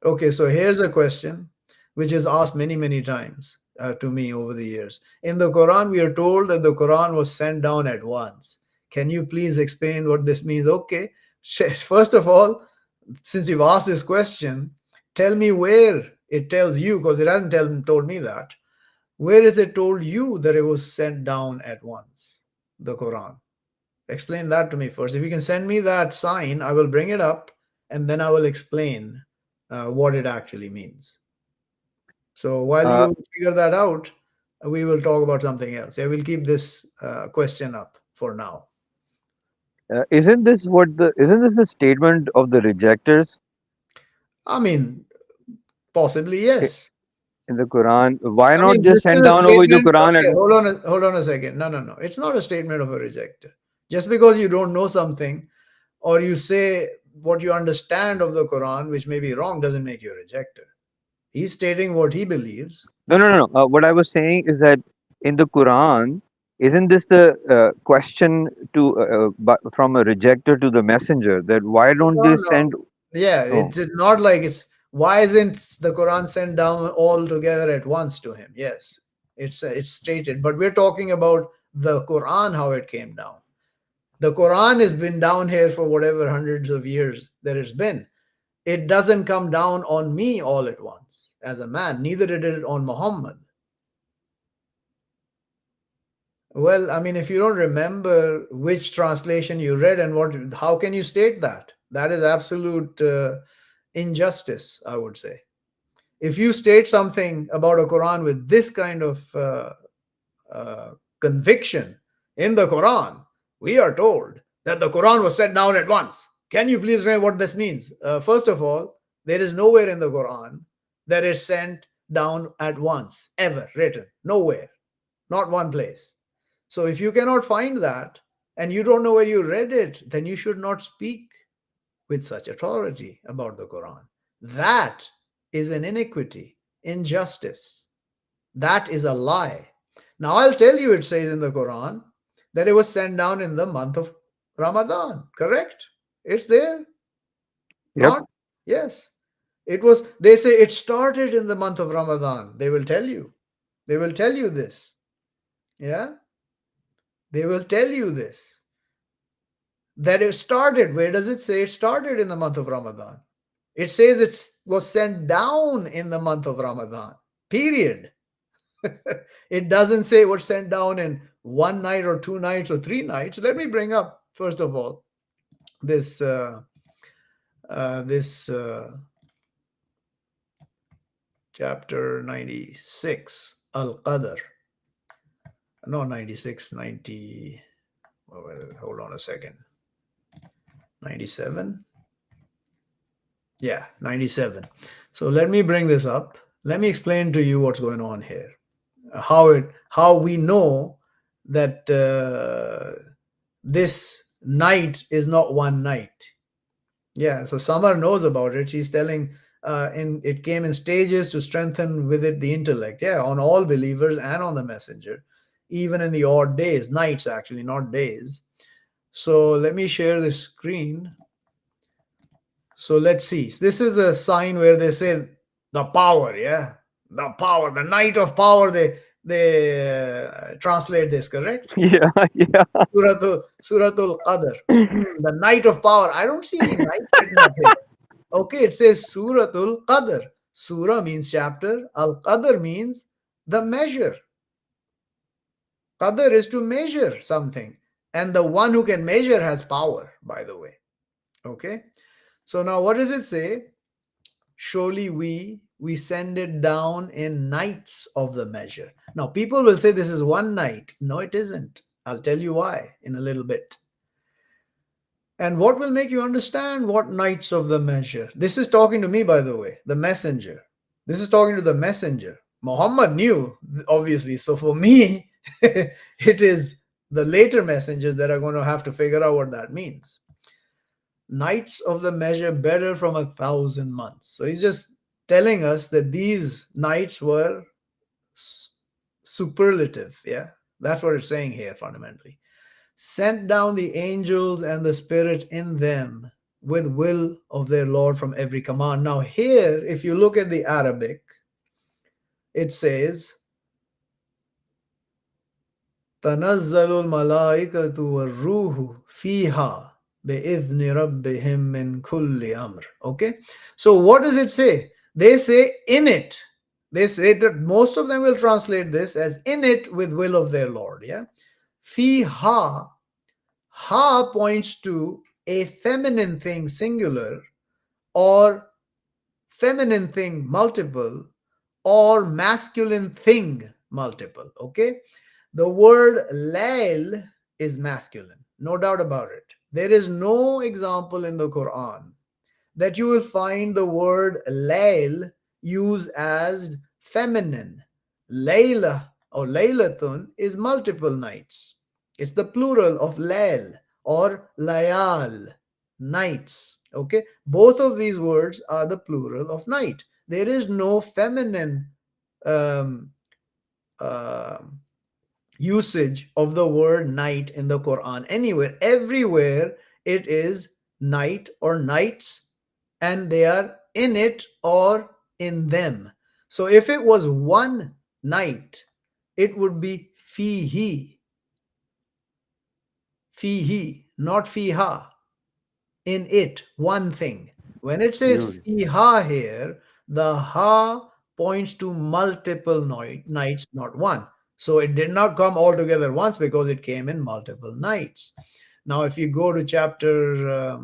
Okay. So here's a question which is asked many, many times to me over the years. In the Quran, we are told that the Quran was sent down at once. Can you please explain what this means? Okay. First of all, since you've asked this question, tell me where it tells you, because it hasn't told me that. Where is it told you that it was sent down at once? The Quran. Explain that to me first. If you can send me that sign, I will bring it up and then I will explain what it actually means. So while Uh, you figure that out, we will talk about something else. I will keep this question up for now. isn't this the statement of the rejectors I mean, possibly i- yes. in the Quran? Why I not mean, this just is send a down over the statement. Quran Okay, and hold on a second. No, no, no. It's not a statement of a rejecter. Just because you don't know something or you say what you understand of the Quran, which may be wrong, doesn't make you a rejecter. He's stating what he believes. no, no, no, no. What I was saying is that in the Quran, isn't this the question from a rejecter to the messenger that why don't No, they no. send? Yeah, Oh, it's not like it's why isn't the Quran sent down all together at once to him? Yes, it's stated, but we're talking about the Quran, how it came down. The Quran has been down here for whatever hundreds of years that it's been. It doesn't come down on me all at once as a man, neither did it on Muhammad. Well, I mean, if you don't remember which translation you read and what, how can you state that? That is absolute injustice, I would say. If you state something about a Quran with this kind of uh, conviction in the Quran, we are told that the Quran was set down at once. Can you please explain what this means? First of all, There is nowhere in the Quran that is sent down at once, ever written. Nowhere. Not one place. So if you cannot find that and you don't know where you read it, then you should not speak with such authority about the Quran. That is an iniquity, injustice. That is a lie. Now I'll tell you, it says in the Quran that it was sent down in the month of Ramadan. Correct? It's there. Yep. Not? Yes. It was, they say it started in the month of Ramadan. They will tell you. They will tell you this. Yeah? They will tell you this. That it started. Where does it say it started in the month of Ramadan? It says it was sent down in the month of Ramadan. Period. It doesn't say it was sent down in one night or 2 nights or 3 nights. Let me bring up, first of all, this this chapter 96, Al-Qadr. No, 96, 90. Well, hold on a second. 97. Yeah, 97. So let me bring this up. Let me explain to you what's going on here. How we know that this night is not one night. Yeah, so Samar knows about it. She's telling in it came in stages to strengthen with it the intellect. Yeah, on all believers and on the messenger, even in the odd days, nights actually, not days. So let me share the screen. So let's see. This is a sign where they say the power, yeah, the power, the night of power. They translate this, correct? Yeah, yeah. Suratul Qadr, the night of power. I don't see any night written up here. Okay, it says Suratul Qadr. Surah means chapter. Al Qadr means the measure. Qadr is to measure something, and the one who can measure has power. By the way, okay. So now, what does it say? Surely we send it down in nights of the measure. Now people will say this is one night. No, it isn't. I'll tell you why in a little bit. And what will make you understand what nights of the measure? This is talking to me, by the way, the messenger. This is talking to the messenger. Muhammad knew, obviously. So for me, it is the later messengers that are going to have to figure out what that means. Nights of the measure better from 1,000 months. So he's just telling us that these nights were superlative. Yeah, that's what it's saying here fundamentally. Sent down the angels and the spirit in them with will of their Lord from every command. Now here, if you look at the Arabic, it says تنزل الملائكة والروح فيها بإذن ربهم من كل أمر. Okay, so what does it say? They say in it. They say that most of them will translate this as in it with will of their Lord. Yeah, fiha. Ha points to a feminine thing singular, or feminine thing multiple, or masculine thing multiple. Okay, the word lail is masculine, no doubt about it. There is no example in the Quran that you will find the word lail used as feminine. Layla or laylatun is multiple nights. It's the plural of lail or layal, nights. Okay, both of these words are the plural of night. There is no feminine um, uh, usage of the word night in the Quran anywhere. Everywhere it is night or nights, and they are in it or in them. So if it was one night, it would be fihi, fihi, not fiha, in it, one thing. When it says Beautiful. fiha here, the ha points to multiple nights, not one. So it did not come all together once because it came in multiple nights. Now, if you go to chapter,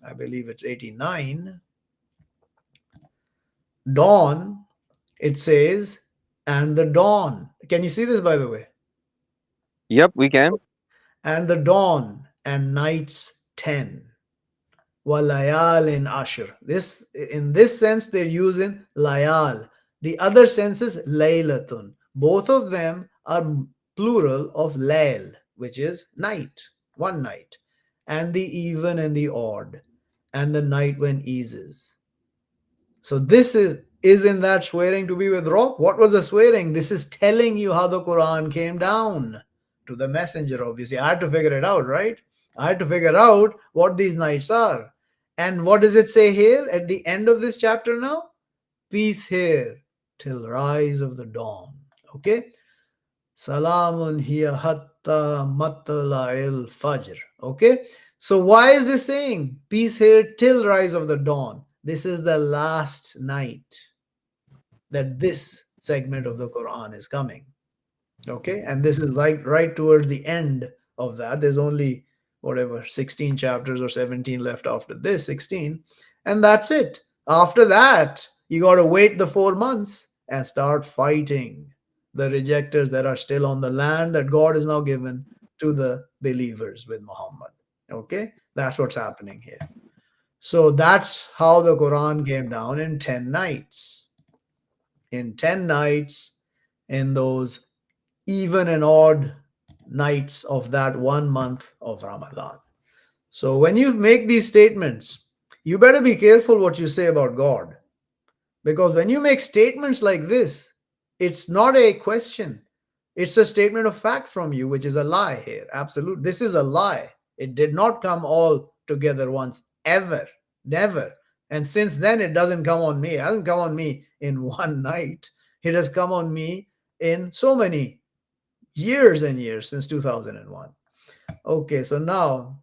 I believe it's 89, dawn, it says, and the dawn. Can you see this, by the way? Yep, we can. And the dawn and nights 10. walayal in ashr. This, in this sense, they're using layal. The other sense is laylatun. Both of them are plural of layl, which is night, one night, and the even and the odd, and the night when eases. So this isn't that swearing to be with rock? What was the swearing? This is telling you how the Quran came down to the messenger. Obviously, I had to figure it out, right? I had to figure out what these nights are. And what does it say here at the end of this chapter now? Peace here till rise of the dawn. Okay? Salamun hiya hatta matla'il fajr. Okay? So why is this saying peace here till rise of the dawn? This is the last night that this segment of the Quran is coming. Okay? And this is like right towards the end of that. There's only whatever 16 chapters or 17 left after this, 16. And that's it. After that, you got to wait the 4 months and start fighting the rejectors that are still on the land that God has now given to the believers with Muhammad. Okay? That's what's happening here. So that's how the Quran came down in 10 nights. In 10 nights, in those even and odd nights of that 1 month of Ramadan. So when you make these statements, you better be careful what you say about God. Because when you make statements like this, it's not a question. It's a statement of fact from you, which is a lie here. Absolute. This is a lie. It did not come all together once, ever. Never. And since then, it doesn't come on me. It hasn't come on me in one night. It has come on me in so many years and years since 2001. Okay, so now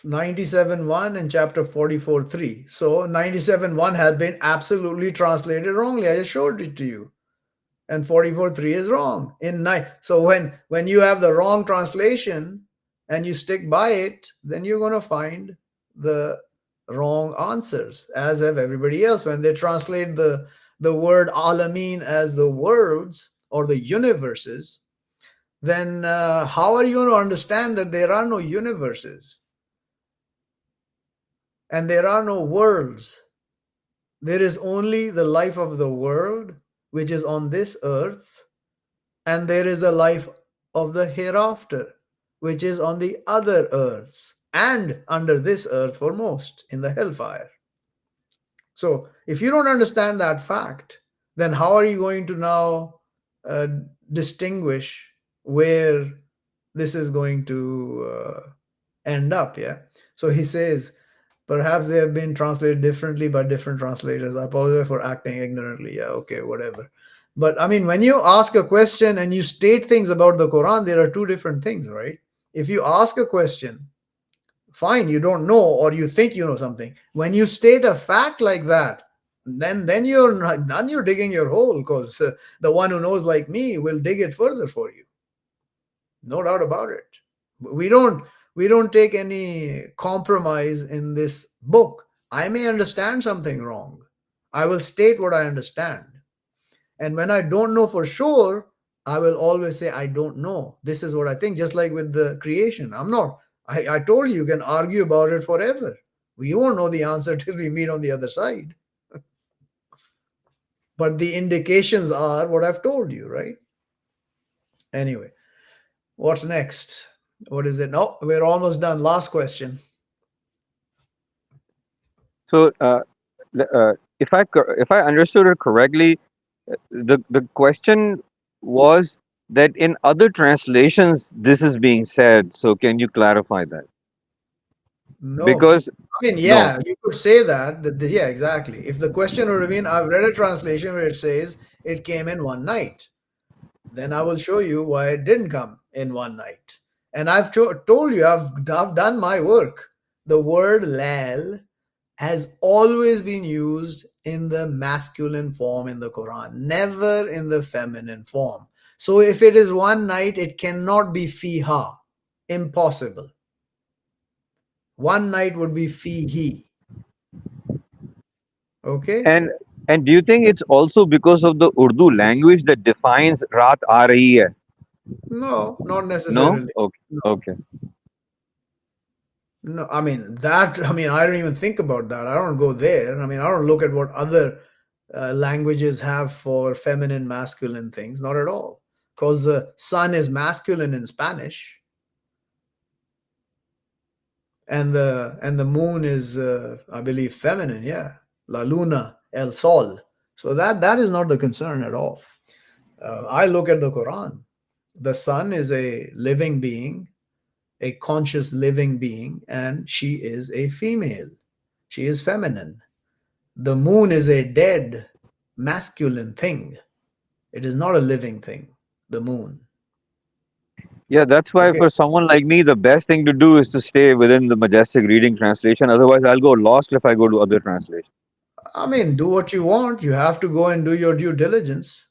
97.1 and chapter 44.3. So 97.1 has been absolutely translated wrongly. I just showed it to you. And 44.3 is wrong. In night. So when you have the wrong translation and you stick by it, then you're going to find the wrong answers, as have everybody else. When they translate the word alameen as the worlds or the universes, then how are you going to understand that there are no universes and there are no worlds? There is only the life of the world, which is on this earth, and there is the life of the hereafter, which is on the other earths and under this earth foremost in the hellfire. So if you don't understand that fact, then how are you going to now uh, distinguish where this is going to end up? Yeah. So he says, perhaps they have been translated differently by different translators. I apologize for acting ignorantly. Yeah, okay, whatever. But I mean, when you ask a question and you state things about the Quran, there are two different things, right? If you ask a question, fine, you don't know or you think you know something. When you state a fact like that, then you're digging your hole, because the one who knows like me will dig it further for you. No doubt about it. We don't take any compromise in this book. I may understand something wrong. I will state what I understand. And when I don't know for sure, I will always say, I don't know. This is what I think, just like with the creation. I told you, you can argue about it forever. We won't know the answer till we meet on the other side. But the indications are what I've told you, right? Anyway, what's next? What is it? No, we're almost done. Last question. So, if I understood it correctly, the question was that in other translations this is being said. So, can you clarify that? No. Because I mean, no, yeah, you could say that. Yeah, exactly. If the question would have been, I've read a translation where it says it came in one night, then I will show you why it didn't come in one night. And I've told you, I've done my work. The word lal has always been used in the masculine form in the Quran, never in the feminine form. So if it is one night, it cannot be fiha. Impossible. One night would be fihi. Okay? and and do you think it's also because of the Urdu language that defines raat aa rahi hai? No, not No. necessarily. Okay. No. Okay. No, I mean that. I mean, I don't even think about that. I don't go there. I mean, I don't look at what other languages have for feminine, masculine things. Not at all. Because the sun is masculine in Spanish, and the moon is, I believe, feminine. Yeah, la luna, el sol. So that is not the concern at all. I look at the Quran. The sun is a living being, a conscious living being, and she is a female. She is feminine. The moon is a dead masculine thing. It is not a living thing, the moon. Yeah, that's why Okay. for someone like me, the best thing to do is to stay within the Majestic Reading Translation. Otherwise, I'll go lost if I go to other translations. I mean, do what you want. You have to go and do your due diligence.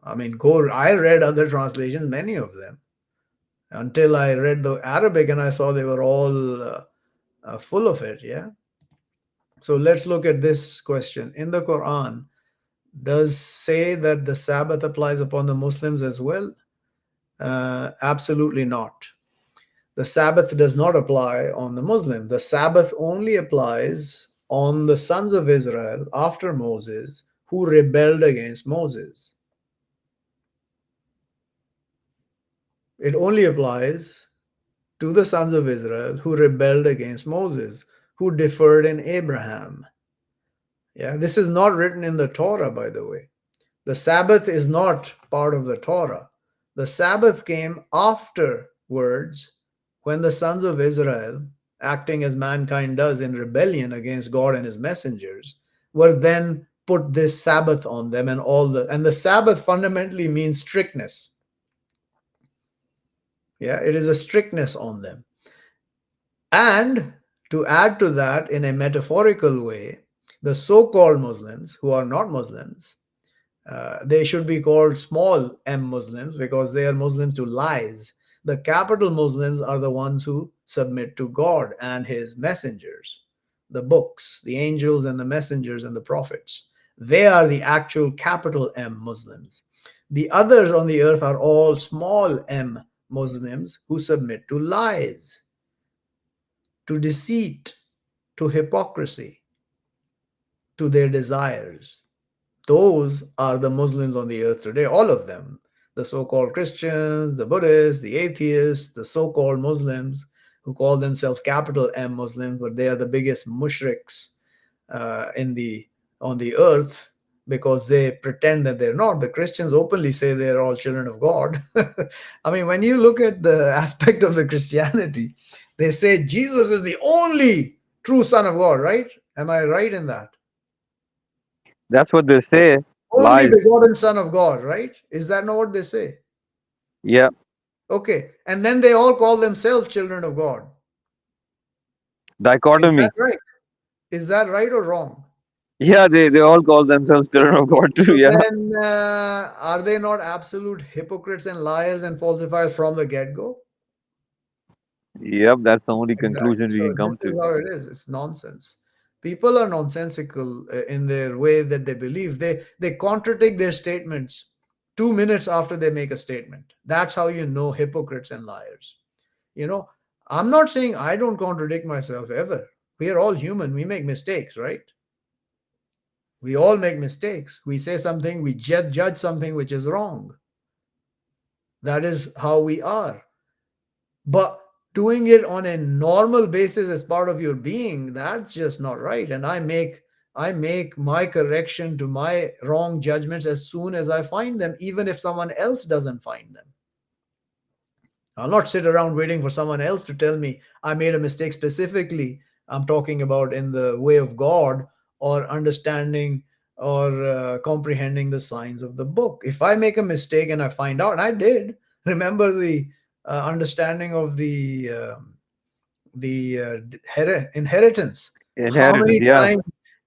I mean, go. I read other translations, many of them, until I read the Arabic and I saw they were all full of it. Yeah. So let's look at this question. In the Quran, does say that the Sabbath applies upon the Muslims as well? Absolutely not. The Sabbath does not apply on the Muslim. The Sabbath only applies on the sons of Israel after Moses who rebelled against Moses. It only applies to the sons of Israel who rebelled against Moses, who differed in Abraham. Yeah, this is not written in the Torah, by the way. The Sabbath is not part of the Torah. The Sabbath came afterwards when the sons of Israel, acting as mankind does in rebellion against God and his messengers, were then put this Sabbath on them, and the Sabbath fundamentally means strictness. Yeah, it is a strictness on them. And to add to that in a metaphorical way, the so-called Muslims who are not Muslims, they should be called small m Muslims because they are Muslims to lies. The capital Muslims are the ones who submit to God and his messengers, the books, the angels and the messengers and the prophets. They are the actual capital M Muslims. The others on the earth are all small m Muslims who submit to lies, to deceit, to hypocrisy, to their desires. Those are the Muslims on the earth today, all of them. The so called Christians, the Buddhists, the atheists, the so called Muslims who call themselves capital M Muslims, but they are the biggest mushriks in the on the earth because they pretend that they're not. The Christians openly say they're all children of God. I mean, when you look at the aspect of the Christianity, they say Jesus is the only true Son of God, right? Am I right in that? That's what they say. Only Lies. begotten Son of God, right? Is that not what they say? Yeah. Okay. And then they all call themselves children of God. Is that Dichotomy. right? Is that right or wrong? Yeah, they all call themselves children of God too. So Yeah. then, are they not absolute hypocrites and liars and falsifiers from the get go? Yep, that's the only Exactly. conclusion we So can this come is to. how it is. It's nonsense. People are nonsensical in their way that they believe. They contradict their statements 2 minutes after they make a statement. That's how you know hypocrites and liars. You know, I'm not saying I don't contradict myself ever. We are all human. We make mistakes, right? We all make mistakes. We say something, we judge something which is wrong. That is how we are. But doing it on a normal basis as part of your being, that's just not right. And I make my correction to my wrong judgments as soon as I find them, even if someone else doesn't find them. I'll not sit around waiting for someone else to tell me I made a mistake specifically. I'm talking about in the way of God or understanding or comprehending the signs of the book. If I make a mistake and I find out, and I did, remember the understanding of the inheritance. How Inheritance. many Yeah. times,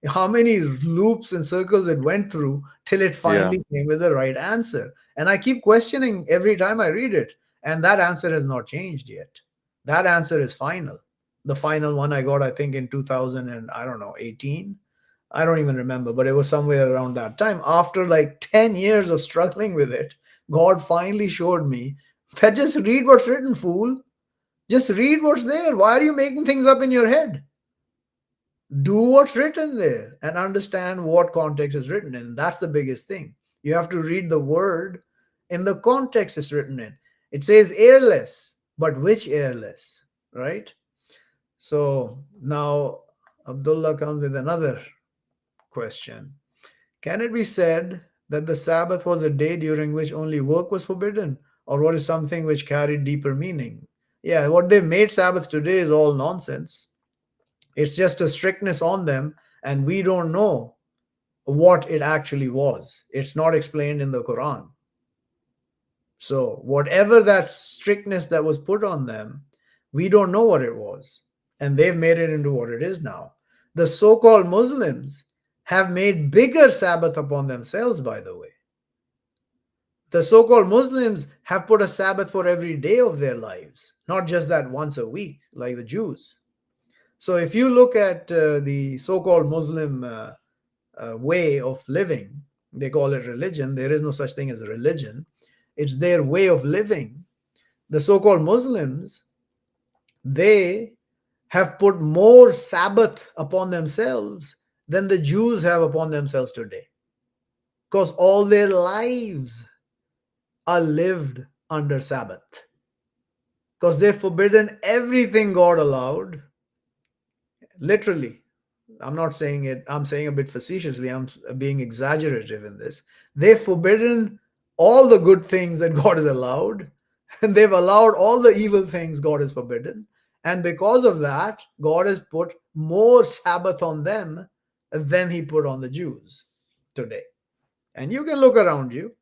how many loops and circles it went through till it Yeah. finally came with the right answer. And I keep questioning every time I read it. And that answer has not changed yet. That answer is final. The final one I got, I think, in 2000 and I don't know, 18. I don't even remember, but it was somewhere around that time. After like 10 years of struggling with it, God finally showed me that just read what's written, fool. Just read what's there. Why are you making things up in your head? Do what's written there and understand what context is written in. That's the biggest thing. You have to read the word in the context it's written in. It says airless, but which airless, right? So now Abdullah comes with another question. Can it be said that the Sabbath was a day during which only work was forbidden, or what is something which carried deeper meaning? Yeah, what they made Sabbath today is all nonsense. It's just a strictness on them, and we don't know what it actually was. It's not explained in the Quran. So, whatever that strictness that was put on them, we don't know what it was. And they've made it into what it is now. The so called Muslims have made bigger Sabbath upon themselves, by the way. The so called Muslims have put a Sabbath for every day of their lives, not just that once a week like the Jews. So, if you look at the so called Muslim way of living, they call it religion. There is no such thing as a religion, it's their way of living. The so called Muslims, they have put more Sabbath upon themselves than the Jews have upon themselves today, because all their lives are lived under Sabbath, because they've forbidden everything God allowed, literally. I'm not saying it, I'm saying a bit facetiously, I'm being exaggerative in this. They've forbidden all the good things that God has allowed, and they've allowed all the evil things God has forbidden. And because of that, God has put more Sabbath on them than He put on the Jews today. And you can look around you.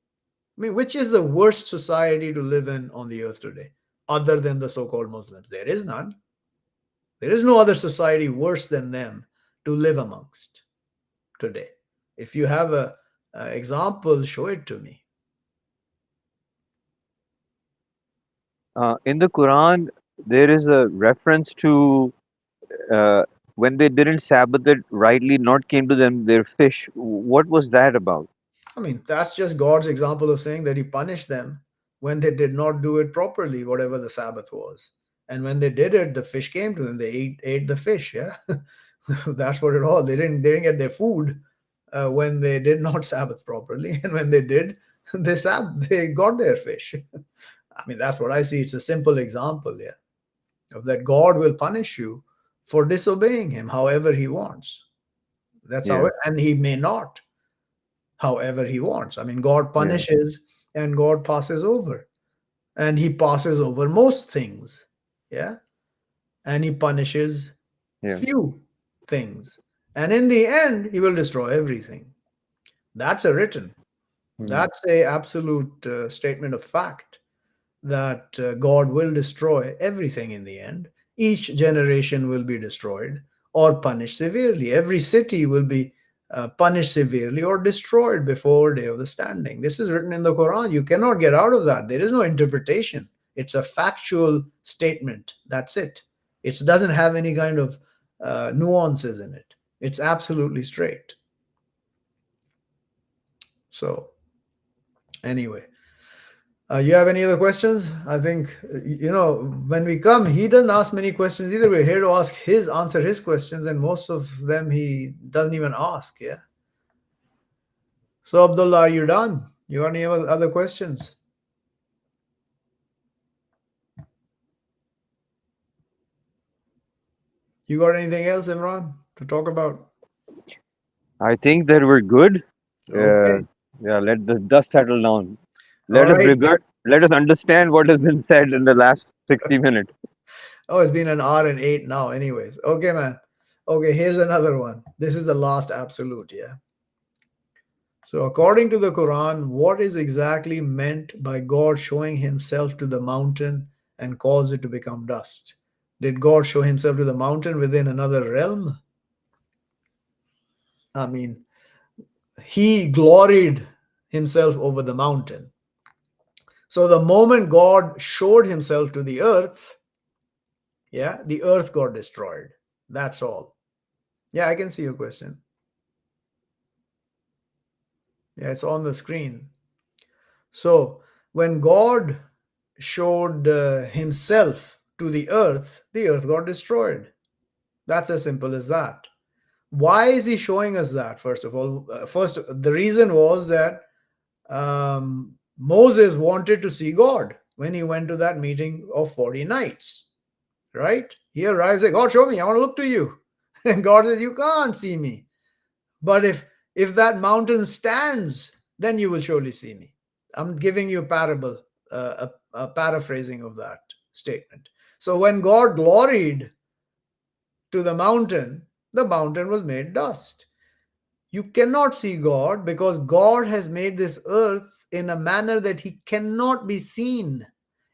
I mean, which is the worst society to live in on the earth today, other than the so called Muslims? There is none. There is no other society worse than them to live amongst today. If you have a example, show it to me. In the Quran, there is a reference to uh, when they didn't Sabbath it rightly, not came to them their fish. What was that about? I mean, that's just God's example of saying that He punished them when they did not do it properly, whatever the Sabbath was. And when they did it, the fish came to them. They ate the fish. Yeah, that's what it was. They didn't get their food when they did not Sabbath properly, and when they did, they got their fish. I mean, that's what I see. It's a simple example, yeah, of that God will punish you for disobeying Him however He wants. That's how Yeah, it, and He may not however He wants. I mean, God yeah, punishes and God passes over, and He passes over most things, yeah, and He punishes yeah. few things, and in the end, He will destroy everything. That's a written. Hmm. That's a absolute statement of fact that God will destroy everything in the end. Each generation will be destroyed or punished severely. Every city will be punished severely or destroyed before day of the standing. This is written in the Quran. You cannot get out of that. There is no interpretation. It's a factual statement. That's it. It doesn't have any kind of nuances in it. It's absolutely straight. So, anyway, you have any other questions? I think when we come, he doesn't ask many questions either. We're here to answer his questions, and most of them he doesn't even ask. Yeah. So Abdullah, are you done? You got any other questions? You got anything else, Imran, to talk about? I think that we're good. Uh, Okay. yeah, let the dust settle down. All Let us right. regard. Let us understand what has been said in the last 60 minutes. Oh, it's been an hour and eight now. Anyways, okay, man. Okay, here's another one. This is the last absolute. Yeah. So, according to the Quran, what is exactly meant by God showing himself to the mountain and cause it to become dust? Did God show himself to the mountain within another realm? I mean, he gloried himself over the mountain. So, the moment God showed himself to the earth, yeah, the earth got destroyed. That's all. Yeah, I can see your question. Yeah, it's on the screen. So, when God showed himself to the earth got destroyed. That's as simple as that. Why is he showing us that? First of all, first the reason was that Moses wanted to see God when he went to that meeting of 40 nights. Right? He arrives like, God, show me. I want to look to you. And God says, you can't see me. But if that mountain stands, then you will surely see me. I'm giving you a parable, a paraphrasing of that statement. So when God gloried to the mountain was made dust. You cannot see God because God has made this earth in a manner that he cannot be seen.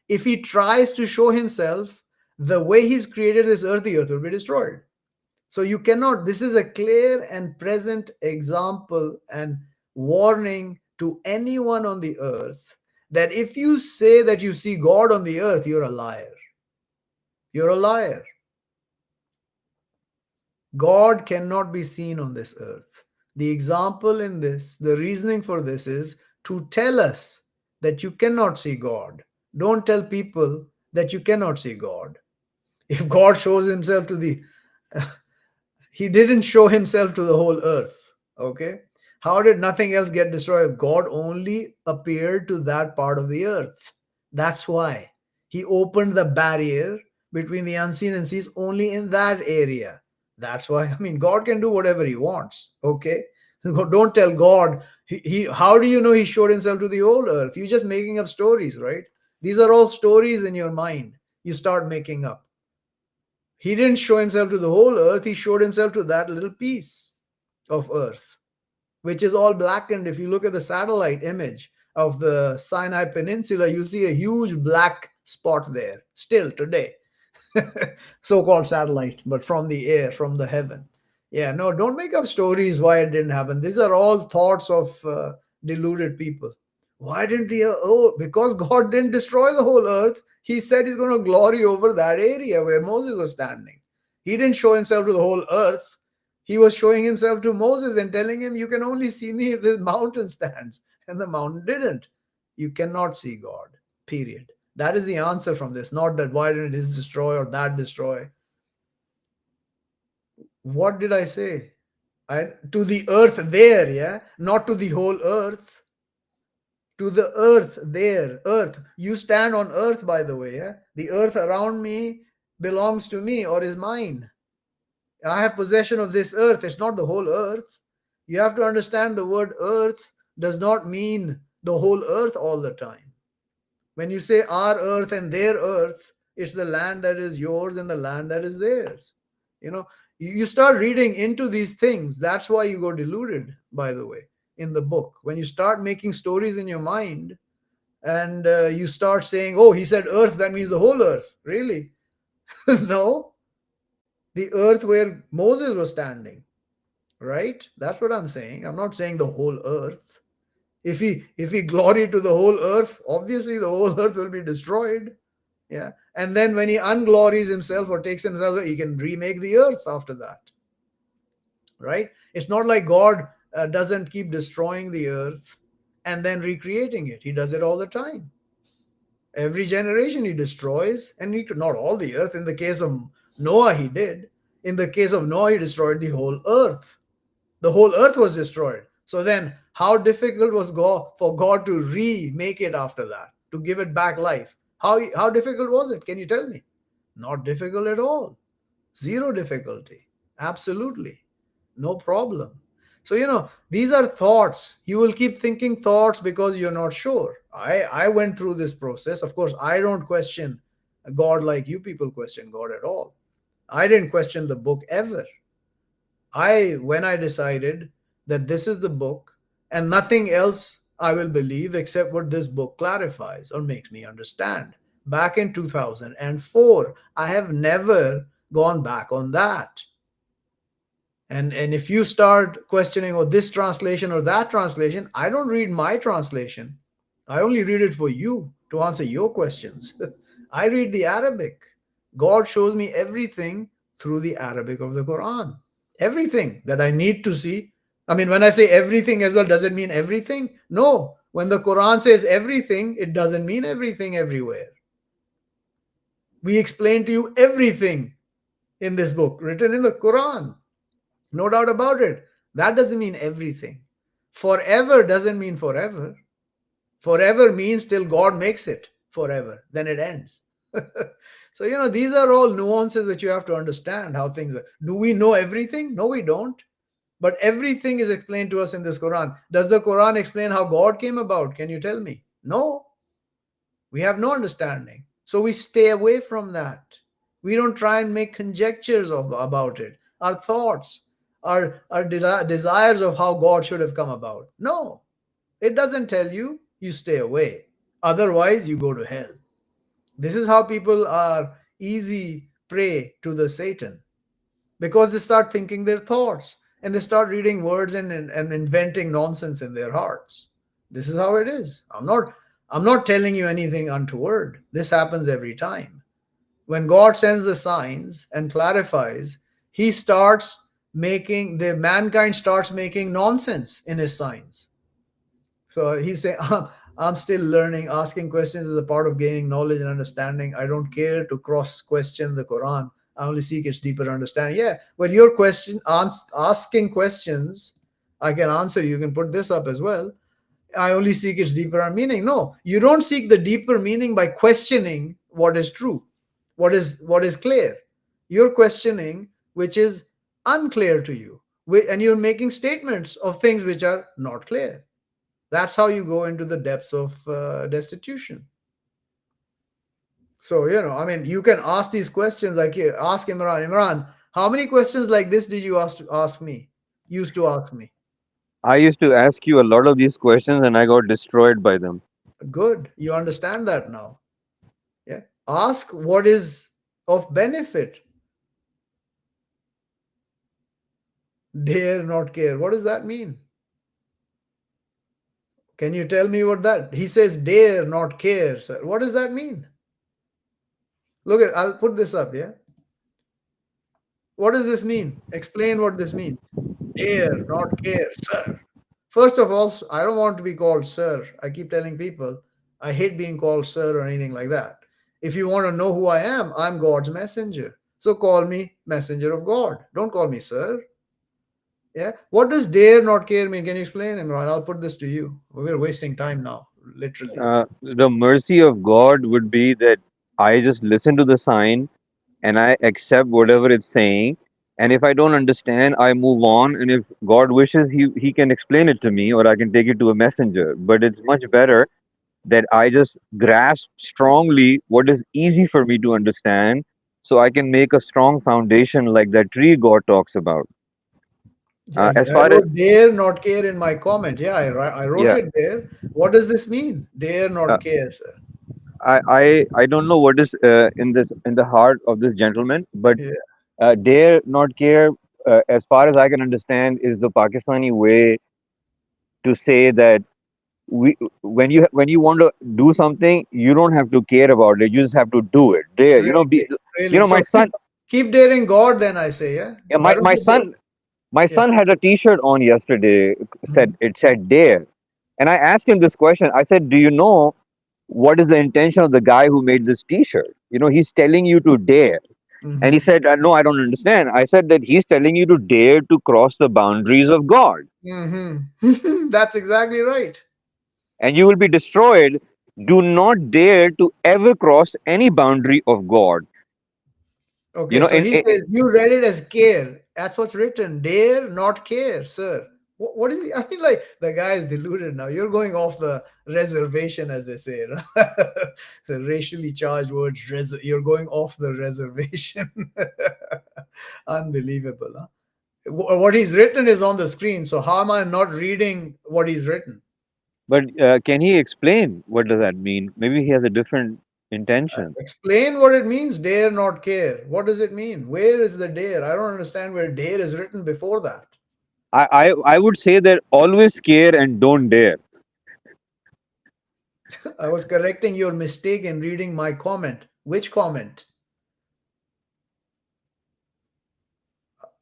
If he tries to show himself the way he's created this earth, the earth will be destroyed. So you cannot, this is a clear and present example and warning to anyone on the earth that if you say that you see God on the earth, you're a liar. You're a liar. God cannot be seen on this earth. The example in this, the reasoning for this is to tell us that you cannot see God. Don't tell people that you cannot see God. If God shows himself to the, he didn't show himself to the whole earth. Okay. How did nothing else get destroyed? God only appeared to that part of the earth. That's why he opened the barrier between the unseen and sees only in that area. That's why, I mean, God can do whatever he wants. Okay. Don't tell God, how do you know he showed himself to the whole earth? You're just making up stories, right? These are all stories in your mind. You start making up. He didn't show himself to the whole earth, he showed himself to that little piece of earth, which is all blackened. If you look at the satellite image of the Sinai Peninsula, you see a huge black spot there still today. So-called satellite, but from the air, from the heaven. Yeah, no, don't make up stories why it didn't happen. These are all thoughts of deluded people. Why didn't the oh, because God didn't destroy the whole earth. He said he's going to glory over that area where Moses was standing. He didn't show himself to the whole earth. He was showing himself to Moses and telling him, you can only see me if this mountain stands. And the mountain didn't. You cannot see God, period. That is the answer from this, not that why didn't this destroy or that destroy. What did I say? To the earth there, yeah, not to the whole earth. To the earth there, earth. You stand on earth, by the way, yeah. The earth around me belongs to me or is mine. I have possession of this earth. It's not the whole earth. You have to understand the word earth does not mean the whole earth all the time. When you say our earth and their earth, it's the land that is yours and the land that is theirs. You know, you start reading into these things. That's why you go deluded, by the way, in the book. When you start making stories in your mind and you start saying, oh, he said earth, that means the whole earth. Really? No, the earth where Moses was standing, right? That's what I'm saying. I'm not saying the whole earth. If he glory to the whole earth, obviously the whole earth will be destroyed. Yeah. And then when he unglories himself or takes himself, he can remake the earth after that. Right? It's not like God doesn't keep destroying the earth and then recreating it. He does it all the time. Every generation he destroys, and not all the earth. In the case of Noah, he did. In the case of Noah, he destroyed the whole earth. The whole earth was destroyed. So then, how difficult was for God to remake it after that, to give it back life? How difficult was it? Can you tell me? Not difficult at all. Zero difficulty. Absolutely. No problem. So, these are thoughts. You will keep thinking thoughts because you're not sure. I went through this process. Of course, I don't question God like you people question God at all. I didn't question the book ever. When I decided that this is the book and nothing else I will believe except what this book clarifies or makes me understand. Back in 2004, I have never gone back on that. And if you start questioning, oh, this translation or that translation, I don't read my translation. I only read it for you to answer your questions. I read the Arabic. God shows me everything through the Arabic of the Quran. Everything that I need to see. I mean, when I say everything as well, does it mean everything? No. When the Quran says everything, it doesn't mean everything everywhere. We explain to you everything in this book, written in the Quran. No doubt about it. That doesn't mean everything. Forever doesn't mean forever. Forever means till God makes it forever, then it ends. So, these are all nuances which you have to understand how things are. Do we know everything? No, we don't. But everything is explained to us in this Quran. Does the Quran explain how God came about? Can you tell me? No, we have no understanding. So we stay away from that. We don't try and make conjectures about it, our thoughts, our desires of how God should have come about. No, it doesn't tell you. You stay away. Otherwise, you go to hell. This is how people are easy prey to the Satan, because they start thinking their thoughts and they start reading words and inventing nonsense in their hearts. This is how it is. I'm not telling you anything untoward. This happens every time. When God sends the signs and clarifies, he starts making the mankind starts making nonsense in his signs. So he's saying, I'm still learning. Asking questions is a part of gaining knowledge and understanding. I don't care to cross question the Quran. I only seek its deeper understanding. Yeah, when you're asking questions, I can answer. You can put this up as well. I only seek its deeper meaning. No, you don't seek the deeper meaning by questioning what is true, what is clear. You're questioning which is unclear to you, and you're making statements of things which are not clear. That's how you go into the depths of destitution. So, I mean, you can ask these questions like ask Imran, how many questions like this did you ask me? Used to ask me. I used to ask you a lot of these questions and I got destroyed by them. Good. You understand that now. Yeah. Ask what is of benefit. Dare not care. What does that mean? Can you tell me what that? He says dare not care, sir. What does that mean? Look at I'll put this up, yeah. What does this mean? Explain what this means. Dare not care, sir. First of all, I don't want to be called sir. I keep telling people I hate being called sir or anything like that. If you want to know who I am, I'm God's messenger. So call me messenger of God. Don't call me sir. Yeah. What does dare not care mean? Can you explain, Imran? I'll put this to you. We're wasting time now, literally. The mercy of God would be that I just listen to the sign and I accept whatever it's saying. And if I don't understand, I move on. And if God wishes, He can explain it to me or I can take it to a messenger. But it's much better that I just grasp strongly what is easy for me to understand so I can make a strong foundation like that tree God talks about. Yeah, As I far as, wrote dare not care in my comment. Yeah, I wrote yeah, it there. What does this mean? Dare uh, not care, sir. I don't know what is in the heart of this gentleman, but Yeah. dare not care, as far as I can understand, is the Pakistani way to say that we when you want to do something, you don't have to care about it. You just have to do it. Dare, Really, really. my So keep son, keep daring God, then I say, yeah. yeah, Why don't my you dare? son, my Yeah. son had a T-shirt on yesterday. Mhm. Said dare, and I asked him this question. I said, "Do you know what is the intention of the guy who made this T-shirt? He's telling you to dare." And he Mhm. said, "No, I don't understand." I said that he's telling you to dare to cross the boundaries of God, Mhm. That's exactly right. and you will be destroyed. Do not dare to ever cross any boundary of God. You Okay, know, so in, he in, says you read it as care. That's what's written. Dare not care, sir. What is he? I mean, like the guy is deluded now. You're going off the reservation, as they say. The racially charged words. You're going off the reservation. Unbelievable, huh? What he's written is on the screen. So how am I not reading what he's written? but can he explain what does that mean? Maybe he has a different intention. Explain what it means. Dare not care. What does it mean? Where is the dare? I don't understand where dare is written before that. I would say that always care and don't dare. I was correcting your mistake in reading my comment. Which comment?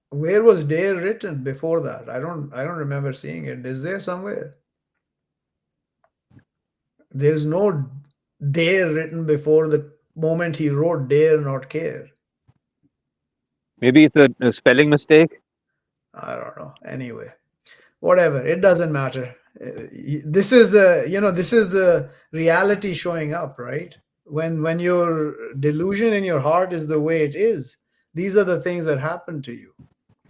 Where was dare written before that? I don't remember seeing it. Is there somewhere? There's no dare written before the moment he wrote dare not care. Maybe it's a spelling mistake. I don't know. Anyway, whatever. It doesn't matter. This is the this is the reality showing up, right? When your delusion in your heart is the way it is, these are the things that happen to you.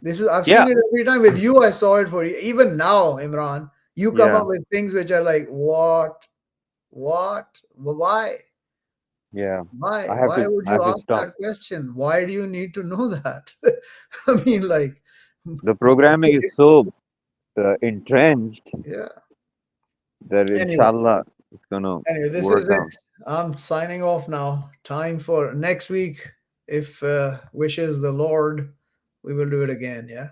This is I've Yeah, seen it every time with you. I saw it for you. Even now, Imran, you come yeah, up with things which are like, what, why, yeah. why, I have why to would I you have to ask stop. that question? Why do you need to know that? I mean, like, The programming is so entrenched yeah. that Anyway, inshallah it's gonna this is work it. out. I'm signing off now. Time for next week. If wishes the Lord, we will do it again. Yeah.